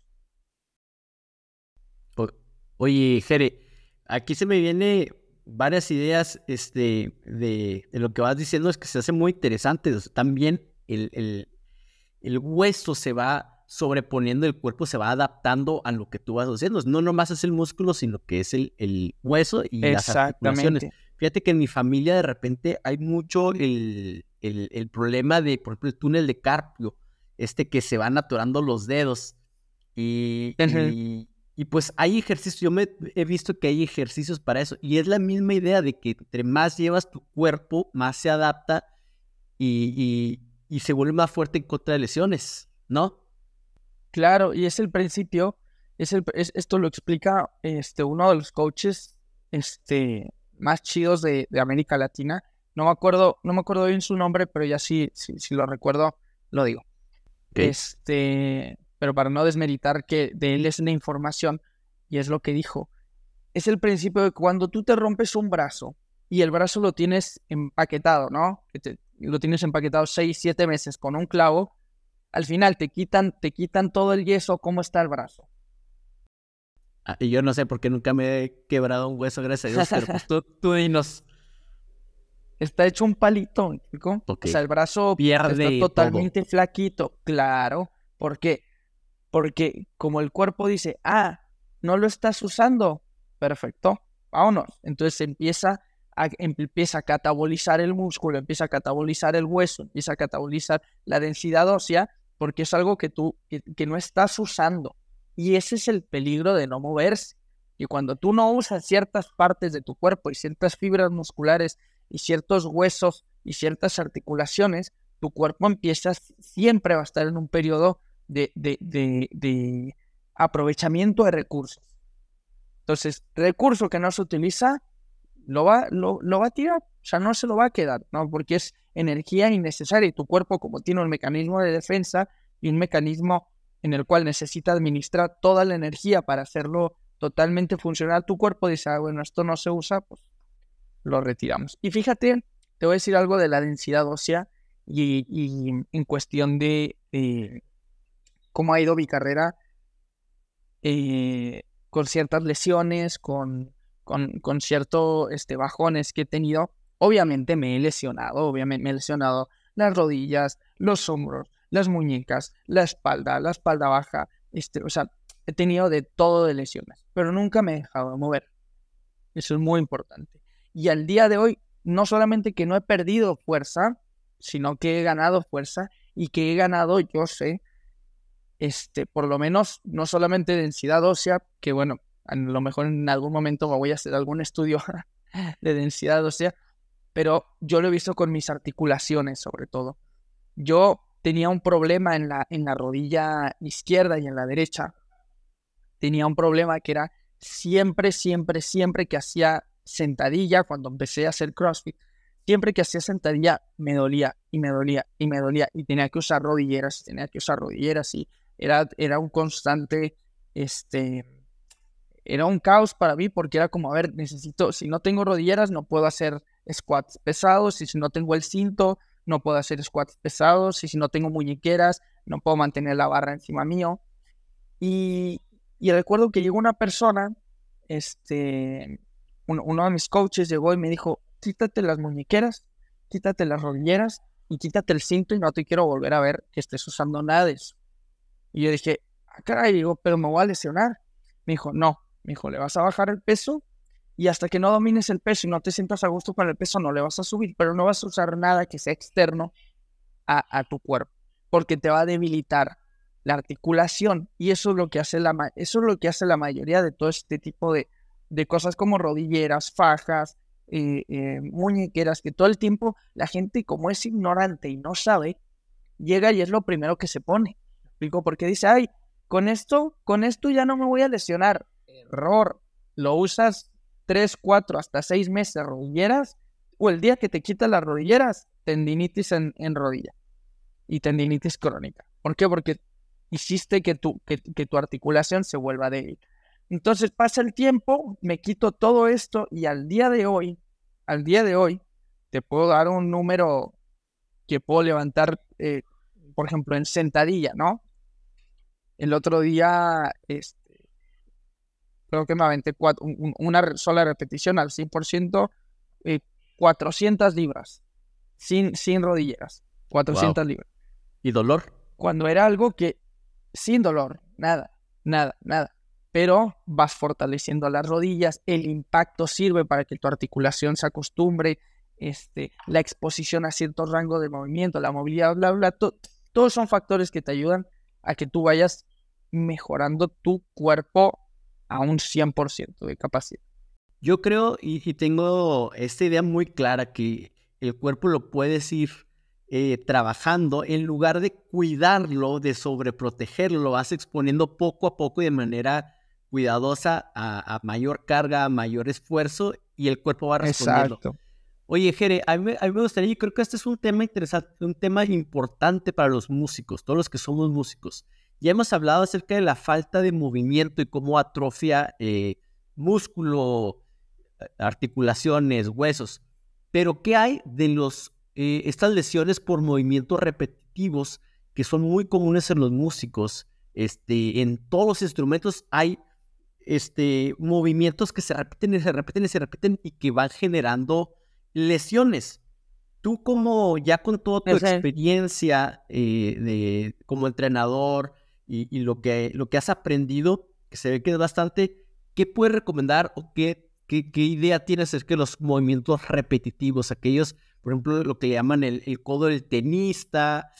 Oye, Jere, aquí se me viene varias ideas de lo que vas diciendo, es que se hace muy interesante. O sea, también el hueso se va sobreponiendo, el cuerpo se va adaptando a lo que tú vas haciendo. No nomás es el músculo, sino que es el hueso y las articulaciones. Fíjate que en mi familia de repente hay mucho el problema de, por ejemplo, el túnel de carpio, que se van atorando los dedos. Y pues hay ejercicios, yo he visto que hay ejercicios para eso. Y es la misma idea de que entre más llevas tu cuerpo, más se adapta y se vuelve más fuerte en contra de lesiones, ¿no?
Claro, y es el principio, esto lo explica uno de los coaches más chidos de América Latina. No me acuerdo bien su nombre, pero ya si lo recuerdo, lo digo.
Okay.
Pero para no desmeritar que de él es una información, y es lo que dijo. Es el principio de cuando tú te rompes un brazo y el brazo lo tienes empaquetado, ¿no? Lo tienes empaquetado 6, 7 meses con un clavo. Al final te quitan todo el yeso. ¿Cómo está el brazo?
Y yo no sé por qué nunca me he quebrado un hueso, gracias a Dios, pero pues tú dinos.
Está hecho un palito, ¿no?
Okay.
O sea, el brazo
pierde
está totalmente
todo.
flaquito. Claro. ¿Por qué? Porque como el cuerpo dice, no lo estás usando, perfecto, vámonos. Entonces empieza a catabolizar el músculo, empieza a catabolizar el hueso, empieza a catabolizar la densidad ósea, porque es algo que tú que no estás usando. Y ese es el peligro de no moverse. Y cuando tú no usas ciertas partes de tu cuerpo y ciertas fibras musculares y ciertos huesos y ciertas articulaciones, tu cuerpo siempre va a estar en un periodo de aprovechamiento de recursos. Entonces, recurso que no se utiliza, lo va a tirar, o sea, no se lo va a quedar, ¿no? Porque es energía innecesaria y tu cuerpo, como tiene un mecanismo de defensa y un mecanismo en el cual necesita administrar toda la energía para hacerlo totalmente funcional, tu cuerpo dice, bueno, esto no se usa, pues lo retiramos. Y fíjate, te voy a decir algo de la densidad ósea y en cuestión de cómo ha ido mi carrera con ciertas lesiones, con ciertos bajones que he tenido. Obviamente me he lesionado las rodillas, los hombros, las muñecas, la espalda baja, o sea, he tenido de todo de lesiones, pero nunca me he dejado de mover. Eso es muy importante. Y al día de hoy, no solamente que no he perdido fuerza, sino que he ganado fuerza y que he ganado, yo sé, por lo menos, no solamente densidad ósea, que bueno, a lo mejor en algún momento me voy a hacer algún estudio de densidad ósea, pero yo lo he visto con mis articulaciones, sobre todo. Yo tenía un problema en la rodilla izquierda y en la derecha. Tenía un problema que era siempre que hacía sentadilla, cuando empecé a hacer CrossFit, siempre que hacía sentadilla me dolía y tenía que usar rodilleras y era un constante, era un caos para mí porque era como, a ver, si no tengo rodilleras no puedo hacer squats pesados, y si no tengo el cinto no puedo hacer squats pesados, y si no tengo muñequeras no puedo mantener la barra encima mío. Y recuerdo que llegó una persona, uno de mis coaches llegó y me dijo, quítate las muñequeras, quítate las rodilleras y quítate el cinto y no te quiero volver a ver que estés usando nada de eso. Y yo dije, caray, pero me voy a lesionar. Me dijo, no, mijo, le vas a bajar el peso y hasta que no domines el peso y no te sientas a gusto con el peso, no le vas a subir, pero no vas a usar nada que sea externo a tu cuerpo, porque te va a debilitar la articulación, y eso es lo que hace la mayoría de todo este tipo de cosas como rodilleras, fajas, muñequeras, que todo el tiempo la gente, como es ignorante y no sabe, llega y es lo primero que se pone. ¿Me explico? Porque dice, ay, con esto ya no me voy a lesionar. Error. Lo usas 3, 4, hasta 6 meses rodilleras, o el día que te quitas las rodilleras, tendinitis en rodilla y tendinitis crónica. ¿Por qué? Porque hiciste que tu articulación se vuelva débil. Entonces pasa el tiempo, me quito todo esto y al día de hoy, te puedo dar un número que puedo levantar, por ejemplo, en sentadilla, ¿no? El otro día, creo que me aventé una sola repetición al 100%, 400 libras, sin rodilleras, 400
Wow.
libras.
¿Y dolor?
Cuando era algo que, sin dolor, nada. Pero vas fortaleciendo las rodillas, el impacto sirve para que tu articulación se acostumbre, la exposición a cierto rango de movimiento, la movilidad, bla, bla, todos son factores que te ayudan a que tú vayas mejorando tu cuerpo a un 100% de capacidad.
Yo creo y tengo esta idea muy clara que el cuerpo lo puedes ir trabajando en lugar de cuidarlo, de sobreprotegerlo, lo vas exponiendo poco a poco y de manera cuidadosa a mayor carga, a mayor esfuerzo y el cuerpo va respondiendo.
Exacto.
Oye, Jere, a mí me gustaría, yo creo que este es un tema interesante, un tema importante para los músicos, todos los que somos músicos. Ya hemos hablado acerca de la falta de movimiento y cómo atrofia músculo, articulaciones, huesos. Pero, ¿qué hay de estas lesiones por movimientos repetitivos que son muy comunes en los músicos? En todos los instrumentos hay movimientos que se repiten y se repiten y se repiten y que van generando lesiones. Tú ya con toda tu experiencia como entrenador y lo que has aprendido, que se ve que es bastante, ¿qué puedes recomendar o qué idea tienes acerca de los movimientos repetitivos? Aquellos, por ejemplo, lo que le llaman el codo del tenista.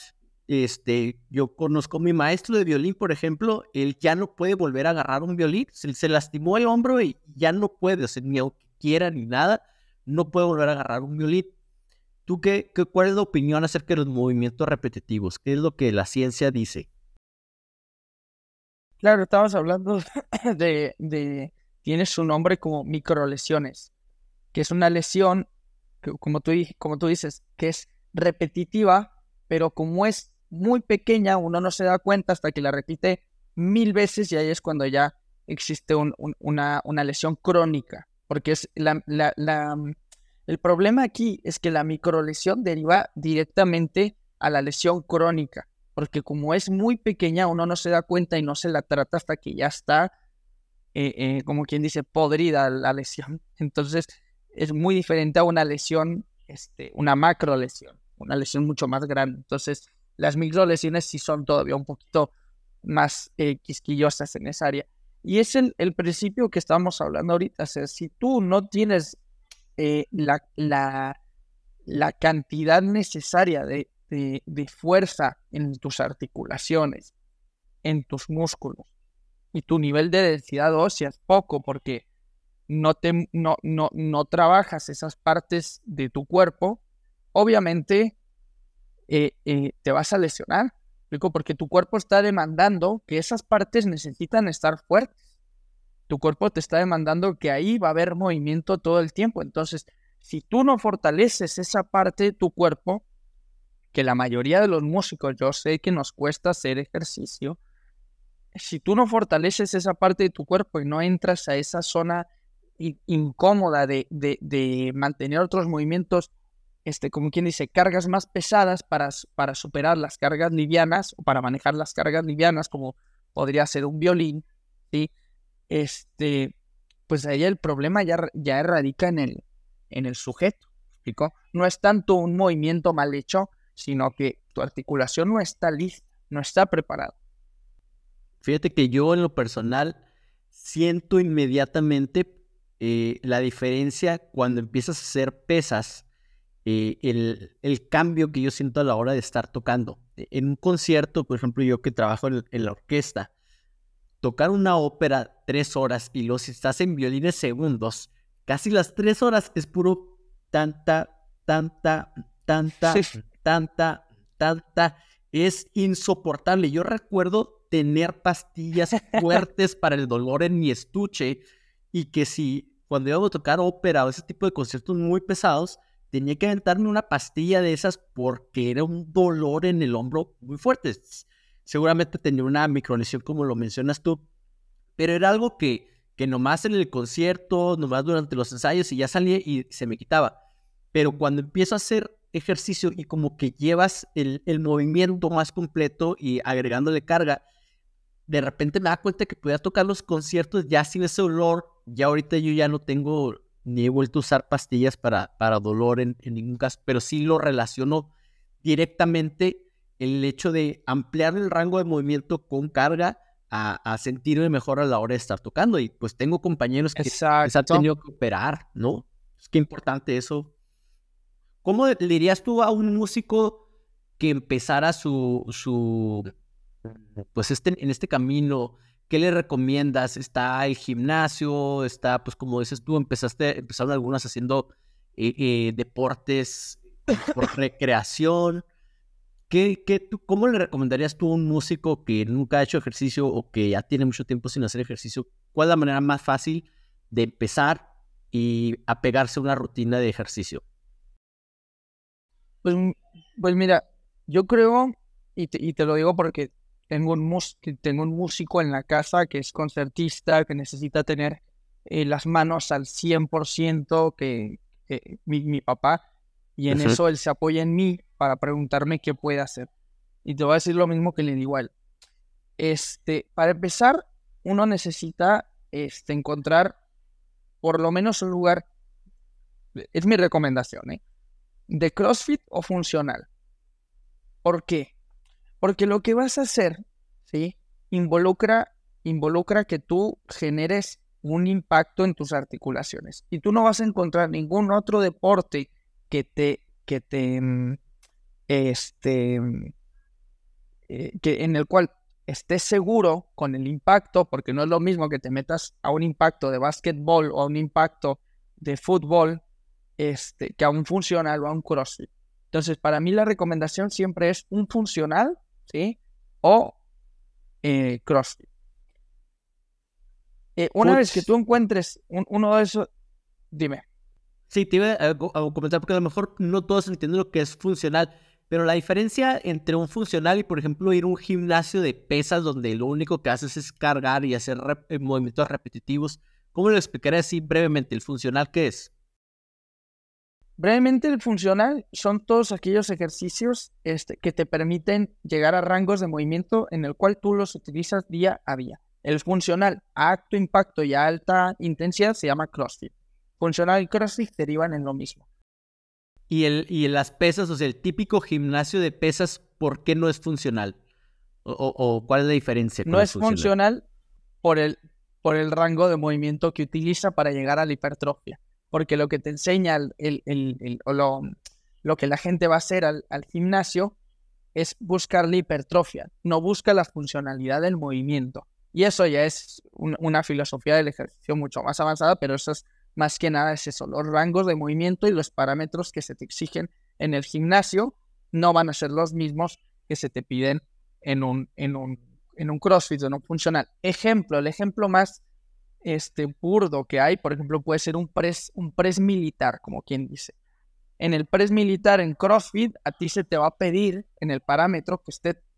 Yo conozco a mi maestro de violín, por ejemplo, él ya no puede volver a agarrar un violín, se lastimó el hombro y ya no puede, o sea, ni aunque quiera ni nada, no puede volver a agarrar un violín. ¿Tú cuál es la opinión acerca de los movimientos repetitivos? ¿Qué es lo que la ciencia dice?
Claro, estabas hablando tiene su nombre como microlesiones, que es una lesión, que, como tú dices, que es repetitiva, pero como es muy pequeña, uno no se da cuenta hasta que la repite 1000 veces y ahí es cuando ya existe una lesión crónica, porque es el problema aquí es que la microlesión deriva directamente a la lesión crónica, porque como es muy pequeña, uno no se da cuenta y no se la trata hasta que ya está, como quien dice, podrida la lesión. Entonces, es muy diferente a una lesión, una macrolesión, una lesión mucho más grande. Entonces, las microlesiones sí son todavía un poquito más quisquillosas en esa área. Y es el principio que estamos hablando ahorita. O sea, si tú no tienes la cantidad necesaria de fuerza en tus articulaciones, en tus músculos, y tu nivel de densidad ósea es poco porque no trabajas esas partes de tu cuerpo, obviamente te vas a lesionar, porque tu cuerpo está demandando que esas partes necesitan estar fuertes. Tu cuerpo te está demandando que ahí va a haber movimiento todo el tiempo. Entonces, si tú no fortaleces esa parte de tu cuerpo, que la mayoría de los músicos, yo sé que nos cuesta hacer ejercicio, si tú no fortaleces esa parte de tu cuerpo y no entras a esa zona incómoda de mantener otros movimientos, como quien dice, cargas más pesadas para superar las cargas livianas o para manejar las cargas livianas, como podría ser un violín, ¿sí? Pues ahí el problema ya radica en el sujeto, ¿explicó? No es tanto un movimiento mal hecho, sino que tu articulación no está lista, no está preparada.
Fíjate que yo en lo personal siento inmediatamente la diferencia cuando empiezas a hacer pesas, el cambio que yo siento a la hora de estar tocando. En un concierto, por ejemplo, yo que trabajo en la orquesta, tocar una ópera 3 horas y luego si estás en violines segundos, casi las 3 horas es puro tanta, tanta, tanta, tanta, tanta. Es insoportable. Yo recuerdo tener pastillas fuertes para el dolor en mi estuche y que si cuando íbamos a tocar ópera o ese tipo de conciertos muy pesados, tenía que aventarme una pastilla de esas porque era un dolor en el hombro muy fuerte. Seguramente tenía una micronesión como lo mencionas tú, pero era algo que nomás en el concierto, nomás durante los ensayos y ya salía y se me quitaba. Pero cuando empiezo a hacer ejercicio y como que llevas el movimiento más completo y agregándole carga, de repente me da cuenta que podía tocar los conciertos ya sin ese dolor. Ya ahorita yo ya no tengo ni he vuelto a usar pastillas para dolor en ningún caso, pero sí lo relaciono directamente el hecho de ampliar el rango de movimiento con carga a sentirme mejor a la hora de estar tocando. Y pues tengo compañeros que se han tenido que operar, ¿no? Es que importante eso. ¿Cómo le dirías tú a un músico que empezara pues en este camino? ¿Qué le recomiendas? ¿Está el gimnasio? ¿Está, pues como dices tú, empezaron algunas haciendo deportes por recreación? ¿Cómo le recomendarías tú a un músico que nunca ha hecho ejercicio o que ya tiene mucho tiempo sin hacer ejercicio? ¿Cuál es la manera más fácil de empezar y apegarse a una rutina de ejercicio?
Pues mira, yo creo, y te lo digo porque tengo un músico en la casa que es concertista, que necesita tener las manos al 100% que mi papá, y en eso él se apoya en mí para preguntarme qué puede hacer. Y te voy a decir lo mismo que le digo a él. Para empezar, uno necesita encontrar por lo menos un lugar, es mi recomendación, de CrossFit o funcional. ¿Por qué? Porque lo que vas a hacer, ¿sí? Involucra que tú generes un impacto en tus articulaciones. Y tú no vas a encontrar ningún otro deporte que en el cual estés seguro con el impacto, porque no es lo mismo que te metas a un impacto de básquetbol o a un impacto de fútbol, que a un funcional o a un CrossFit. Entonces, para mí la recomendación siempre es un funcional, ¿sí? O CrossFit. Una vez que tú encuentres uno de esos, dime.
Sí, te iba a comentar porque a lo mejor no todos entienden lo que es funcional, pero la diferencia entre un funcional y, por ejemplo, ir a un gimnasio de pesas donde lo único que haces es cargar y hacer movimientos repetitivos, ¿cómo lo explicaré así brevemente? ¿El funcional qué es?
Brevemente, el funcional son todos aquellos ejercicios que te permiten llegar a rangos de movimiento en el cual tú los utilizas día a día. El funcional a alto impacto y a alta intensidad se llama CrossFit. Funcional y CrossFit derivan en lo mismo.
Y las pesas, o sea, el típico gimnasio de pesas, ¿por qué no es funcional? ¿O cuál es la diferencia?
No es funcional por el rango de movimiento que utiliza para llegar a la hipertrofia. Porque lo que te enseña lo que la gente va a hacer al gimnasio es buscar la hipertrofia, no busca la funcionalidad del movimiento. Y eso ya es una filosofía del ejercicio mucho más avanzada, pero eso es más que nada es eso, los rangos de movimiento y los parámetros que se te exigen en el gimnasio no van a ser los mismos que se te piden en un CrossFit, en un funcional. El ejemplo más burdo que hay, por ejemplo, puede ser un press militar, como quien dice. En el press militar, en CrossFit, a ti se te va a pedir en el parámetro que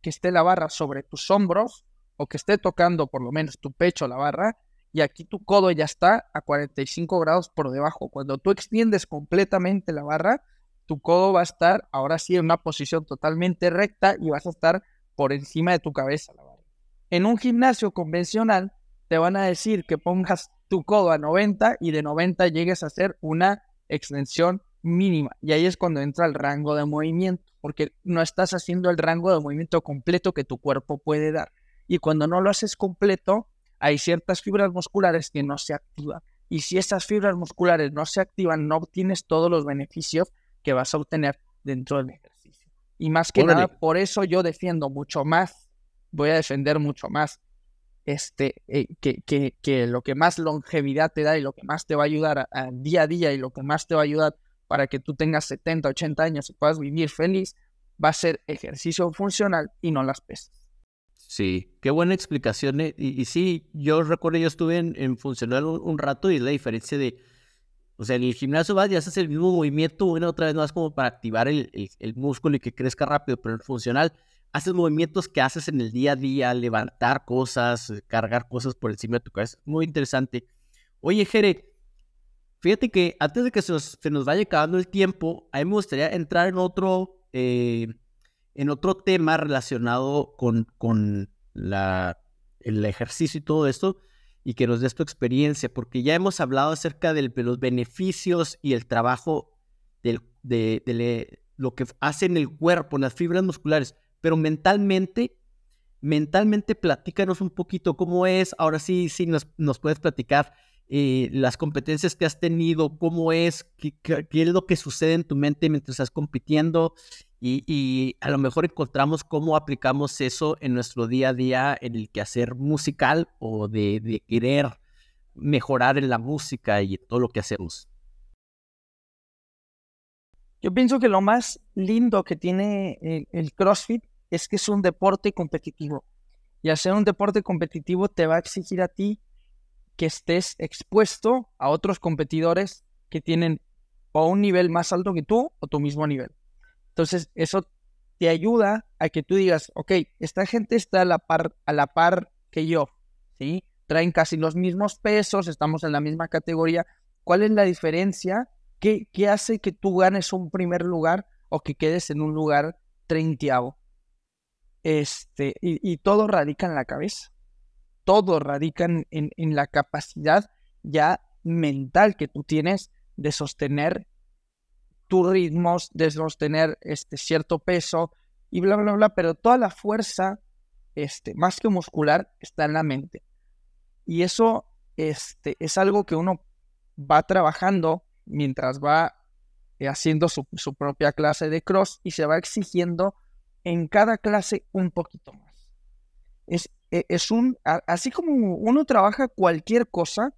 esté la barra sobre tus hombros o que esté tocando por lo menos tu pecho la barra, y aquí tu codo ya está a 45 grados por debajo. Cuando tú extiendes completamente la barra, tu codo va a estar ahora sí en una posición totalmente recta y vas a estar por encima de tu cabeza la barra. En un gimnasio convencional te van a decir que pongas tu codo a 90 y de 90 llegues a hacer una extensión mínima. Y ahí es cuando entra el rango de movimiento, porque no estás haciendo el rango de movimiento completo que tu cuerpo puede dar. Y cuando no lo haces completo, hay ciertas fibras musculares que no se activan. Y si esas fibras musculares no se activan, no obtienes todos los beneficios que vas a obtener dentro del ejercicio. Y más que nada, por eso yo defiendo mucho más, voy a defender mucho más que lo que más longevidad te da y lo que más te va a ayudar al día a día y lo que más te va a ayudar para que tú tengas 70, 80 años y puedas vivir feliz, va a ser ejercicio funcional y no las pesas.
Sí, qué buena explicación. Y sí, yo recuerdo, yo estuve en funcional un rato y la diferencia de, o sea, en el gimnasio vas y haces el mismo movimiento una otra vez más como para activar el músculo y que crezca rápido, pero en el funcional haces movimientos que haces en el día a día, levantar cosas, cargar cosas por encima de tu cabeza. Muy interesante. Oye, Jere, fíjate que antes de que se nos vaya acabando el tiempo, a mí me gustaría entrar en otro tema relacionado con el ejercicio y todo esto, y que nos des tu experiencia, porque ya hemos hablado acerca de los beneficios y el trabajo de lo que hace en el cuerpo, en las fibras musculares, pero mentalmente platícanos un poquito cómo es, ahora sí nos puedes platicar las competencias que has tenido, cómo es, qué es lo que sucede en tu mente mientras estás compitiendo, y a lo mejor encontramos cómo aplicamos eso en nuestro día a día en el quehacer musical o de querer mejorar en la música y todo lo que hacemos.
Yo pienso que lo más lindo que tiene el CrossFit es que es un deporte competitivo. Y al ser un deporte competitivo te va a exigir a ti que estés expuesto a otros competidores que tienen o un nivel más alto que tú o tu mismo nivel. Entonces eso te ayuda a que tú digas, ok, esta gente está a la par que yo, ¿sí? Traen casi los mismos pesos, estamos en la misma categoría. ¿Cuál es la diferencia? ¿Qué hace que tú ganes un primer lugar o que quedes en un lugar 30avo? Y todo radica en la cabeza. Todo radica en la capacidad ya mental que tú tienes de sostener tus ritmos, de sostener cierto peso y bla, bla, bla, pero toda la fuerza, más que muscular, está en la mente. Y eso es algo que uno va trabajando mientras va haciendo su propia clase de cross y se va exigiendo en cada clase un poquito más. Así como uno trabaja cualquier cosa,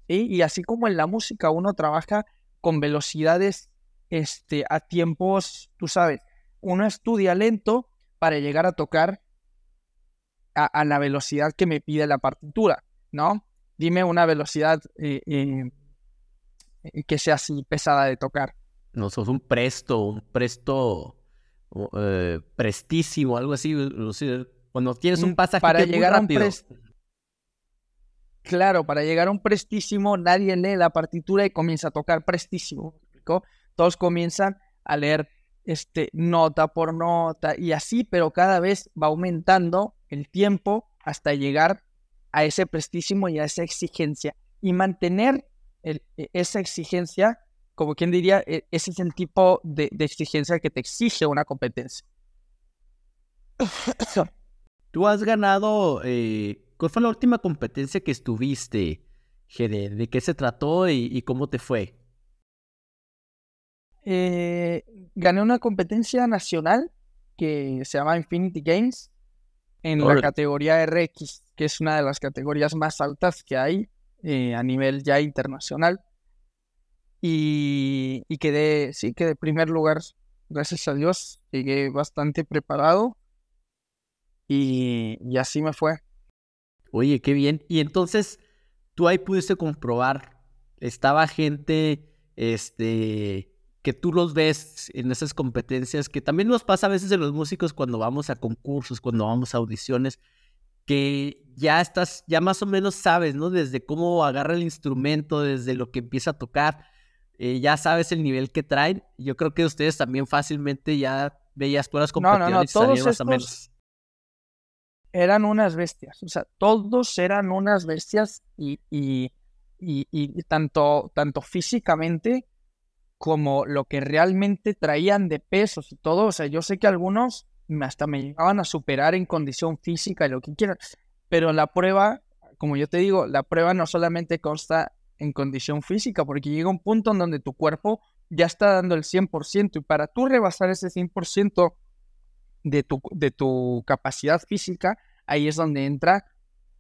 ¿sí? Y así como en la música uno trabaja con velocidades a tiempos, tú sabes, uno estudia lento para llegar a tocar a la velocidad que me pide la partitura, ¿no? Dime una velocidad que sea así pesada de tocar.
No, sos un presto, prestísimo, algo así. Cuando tienes un pasaje
para
que es
llegar
muy rápido.
Claro, para llegar a un prestísimo, nadie lee la partitura y comienza a tocar prestísimo. ¿Me explicó? Todos comienzan a leer nota por nota y así, pero cada vez va aumentando el tiempo hasta llegar a ese prestísimo y a esa exigencia. Y mantener esa exigencia, como quien diría, ese es el tipo de exigencia que te exige una competencia.
Tú has ganado, ¿cuál fue la última competencia que estuviste, Jere? ¿De qué se trató y cómo te fue?
Gané una competencia nacional que se llama Infinity Games en la categoría RX, que es una de las categorías más altas que hay a nivel ya internacional. Y quedé primer lugar, gracias a Dios. Llegué bastante preparado y así me fue.
Oye, qué bien. Y entonces, tú ahí pudiste comprobar, estaba gente, que tú los ves en esas competencias, que también nos pasa a veces en los músicos cuando vamos a concursos, cuando vamos a audiciones, que ya más o menos sabes, ¿no? Desde cómo agarra el instrumento, desde lo que empieza a tocar, ya sabes el nivel que traen. Yo creo que ustedes también fácilmente ya veías todas las competiciones y sabían más o menos.
Eran unas bestias, o sea, todos eran unas bestias y tanto físicamente como lo que realmente traían de pesos y todo. O sea, yo sé que algunos hasta me llegaban a superar en condición física y lo que quieran, pero la prueba, como yo te digo, la prueba no solamente consta en condición física, porque llega un punto en donde tu cuerpo ya está dando el 100%, y para tú rebasar ese 100% de tu capacidad física, ahí es donde entra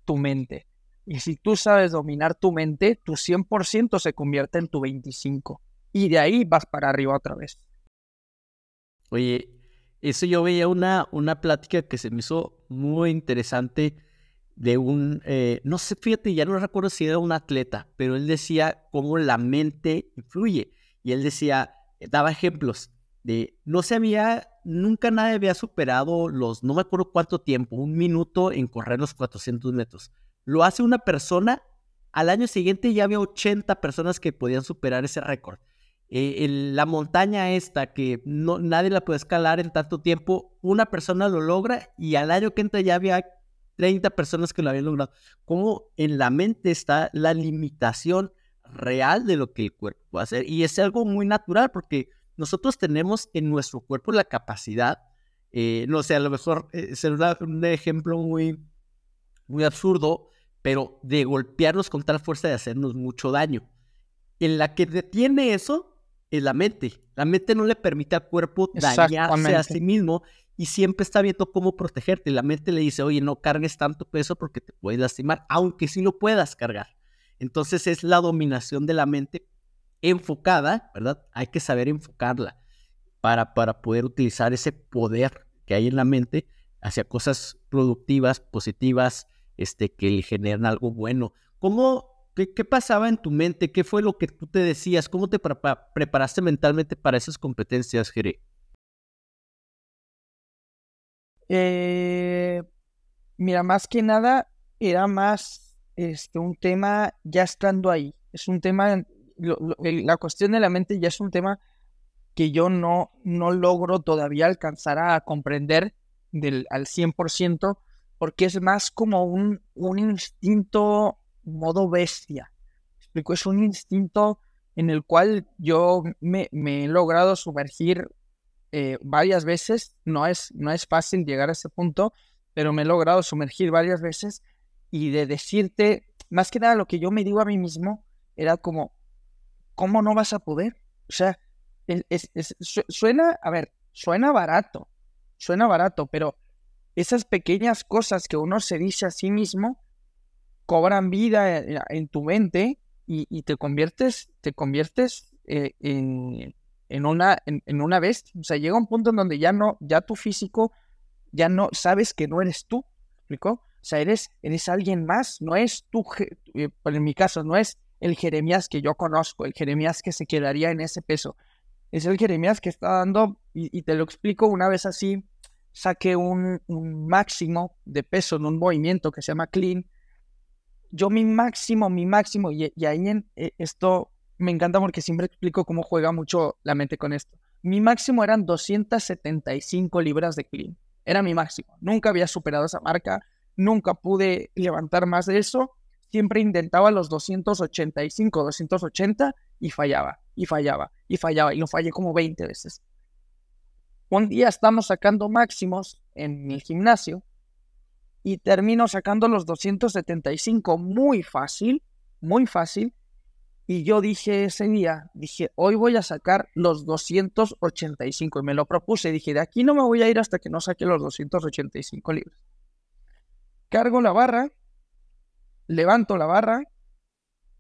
tu mente. Y si tú sabes dominar tu mente, tu 100% se convierte en tu 25%. Y de ahí vas para arriba otra vez.
Oye, eso yo veía una plática que se me hizo muy interesante de no sé, fíjate, ya no recuerdo si era un atleta, pero él decía cómo la mente influye. Y él decía, daba ejemplos de, nunca nadie había superado no me acuerdo cuánto tiempo, 1 minuto en correr los 400 metros. Lo hace una persona, al año siguiente ya había 80 personas que podían superar ese récord. La montaña esta que nadie la puede escalar en tanto tiempo, una persona lo logra y al año que entra ya había 30 personas que lo habían logrado. Cómo en la mente está la limitación real de lo que el cuerpo puede hacer, y es algo muy natural porque nosotros tenemos en nuestro cuerpo la capacidad, no sé, a lo mejor será un ejemplo muy, muy absurdo, pero de golpearnos con tal fuerza de hacernos mucho daño. En la que detiene eso es la mente. La mente no le permite al cuerpo dañarse a sí mismo y siempre está viendo cómo protegerte. La mente le dice, oye, no cargues tanto peso porque te puedes lastimar, aunque sí lo puedas cargar. Entonces es la dominación de la mente enfocada, ¿verdad? Hay que saber enfocarla para poder utilizar ese poder que hay en la mente hacia cosas productivas, positivas, que le generan algo bueno. ¿Qué pasaba en tu mente? ¿Qué fue lo que tú te decías? ¿Cómo te preparaste mentalmente para esas competencias, Jere?
Mira, más que nada era más un tema ya estando ahí. Es un tema, la cuestión de la mente ya es un tema que yo no logro todavía alcanzar a comprender al 100%, porque es más como un instinto modo bestia. ¿Explico? Es un instinto en el cual yo me he logrado sumergir varias veces. No es fácil llegar a ese punto, pero me he logrado sumergir varias veces, y de decirte, más que nada lo que yo me digo a mí mismo, era como, ¿cómo no vas a poder? O sea, suena barato, pero esas pequeñas cosas que uno se dice a sí mismo cobran vida en tu mente, y te conviertes en una bestia. O sea, llega un punto en donde ya tu físico, ya no sabes que no eres tú. ¿Me explico? O sea, eres alguien más, no es tú, en mi caso, no es el Jeremías que yo conozco, el Jeremías que se quedaría en ese peso. Es el Jeremías que está dando, y te lo explico una vez así, saqué un máximo de peso en un movimiento que se llama clean. Yo mi máximo, y ahí esto me encanta porque siempre explico cómo juega mucho la mente con esto. Mi máximo eran 275 libras de clean. Era mi máximo. Nunca había superado esa marca, nunca pude levantar más de eso. Siempre intentaba los 285, 280 y fallaba, y lo fallé como 20 veces. Un día estamos sacando máximos en el gimnasio y termino sacando los 275 muy fácil, y yo dije ese día, hoy voy a sacar los 285, y me lo propuse, dije, de aquí no me voy a ir hasta que no saque los 285 libras. Cargo la barra, levanto la barra,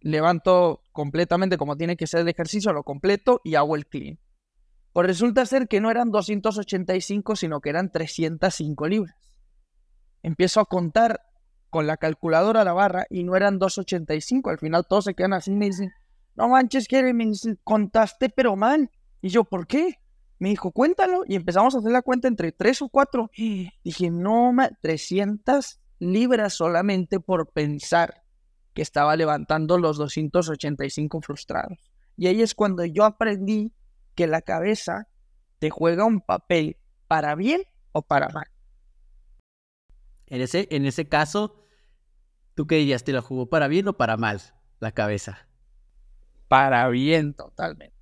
levanto completamente como tiene que ser el ejercicio, lo completo y hago el clean. Pues resulta ser que no eran 285, sino que eran 305 libras. Empiezo a contar con la calculadora la barra y no eran 285. Al final todos se quedan así y me dicen, no manches, Jeremy, contaste pero mal. Y yo, ¿por qué? Me dijo, cuéntalo. Y empezamos a hacer la cuenta entre 3 o 4. Dije, no, 300 libras solamente por pensar que estaba levantando los 285 frustrados. Y ahí es cuando yo aprendí que la cabeza te juega un papel para bien o para mal.
En ese caso, ¿tú qué dirías? ¿Te la jugó para bien o para mal la cabeza?
Para bien, totalmente.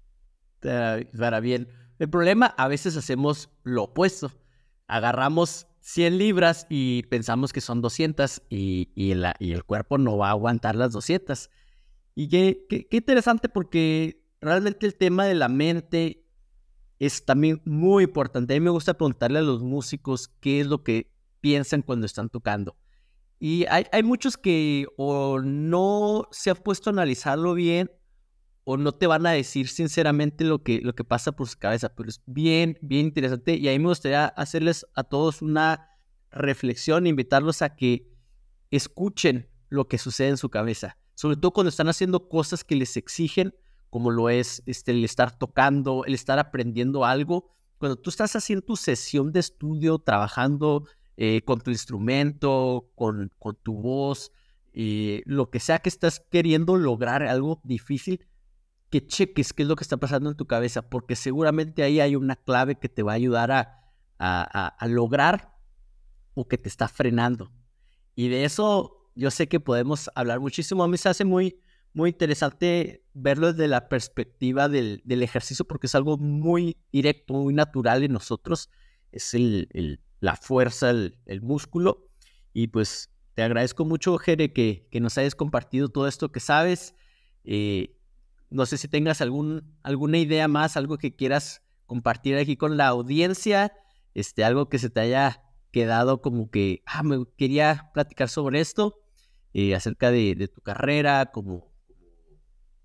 Para bien. El problema, a veces hacemos lo opuesto. Agarramos 100 libras y pensamos que son 200 y el cuerpo no va a aguantar las 200. Y qué interesante, porque realmente el tema de la mente es también muy importante. A mí me gusta preguntarle a los músicos qué es lo que piensan cuando están tocando. Y hay muchos que o no se han puesto a analizarlo bien o no te van a decir sinceramente lo que pasa por su cabeza, pero es bien, bien interesante. Y a mí me gustaría hacerles a todos una reflexión, invitarlos a que escuchen lo que sucede en su cabeza, sobre todo cuando están haciendo cosas que les exigen, como lo es el estar tocando, el estar aprendiendo algo. Cuando tú estás haciendo tu sesión de estudio, trabajando con tu instrumento, con tu voz, lo que sea que estás queriendo lograr, algo difícil, que cheques qué es lo que está pasando en tu cabeza, porque seguramente ahí hay una clave que te va a ayudar a lograr o que te está frenando. Y de eso yo sé que podemos hablar muchísimo. A mí se hace muy, muy interesante verlo desde la perspectiva del ejercicio, porque es algo muy directo, muy natural en nosotros. Es la fuerza, el músculo. Y pues te agradezco mucho, Jere, que nos hayas compartido todo esto que sabes. No sé si tengas alguna idea más, algo que quieras compartir aquí con la audiencia, algo que se te haya quedado como que, me quería platicar sobre esto, acerca de tu carrera como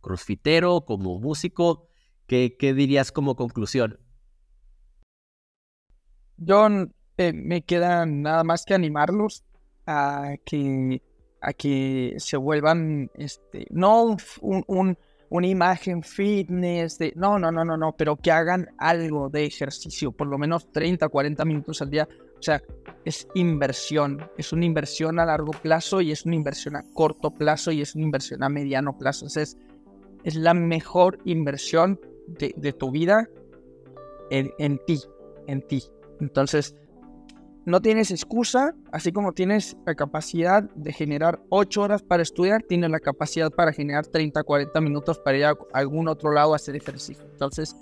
crossfitero, como músico. ¿Qué dirías como conclusión?
Yo me queda nada más que animarlos a que se vuelvan, no una imagen fitness, no, pero que hagan algo de ejercicio, por lo menos 30, 40 minutos al día. O sea, es una inversión a largo plazo y es una inversión a corto plazo y es una inversión a mediano plazo. Entonces, es la mejor inversión de tu vida en ti. Entonces, no tienes excusa, así como tienes la capacidad de generar 8 horas para estudiar, tienes la capacidad para generar 30, 40 minutos para ir a algún otro lado a hacer ejercicio. Entonces,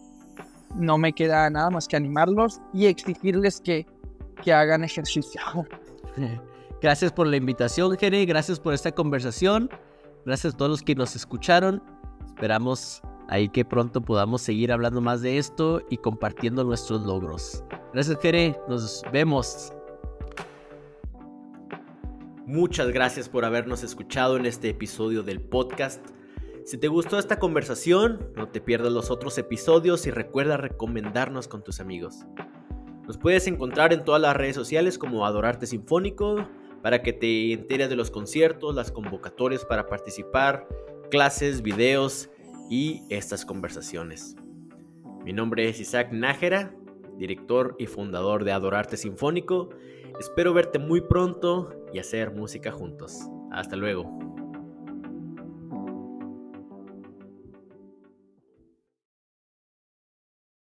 no me queda nada más que animarlos y exigirles que hagan ejercicio.
Gracias por la invitación, Jere, gracias por esta conversación, gracias a todos los que nos escucharon. Esperamos ahí que pronto podamos seguir hablando más de esto y compartiendo nuestros logros. Gracias, Jere, nos vemos.
Muchas gracias por habernos escuchado en este episodio del podcast. Si te gustó esta conversación, no te pierdas los otros episodios y recuerda recomendarnos con tus amigos. Nos puedes encontrar en todas las redes sociales como Adorarte Sinfónico para que te enteres de los conciertos, las convocatorias para participar, clases, videos y estas conversaciones. Mi nombre es Isaac Nájera, director y fundador de Adorarte Sinfónico. Espero verte muy pronto y hacer música juntos. Hasta luego.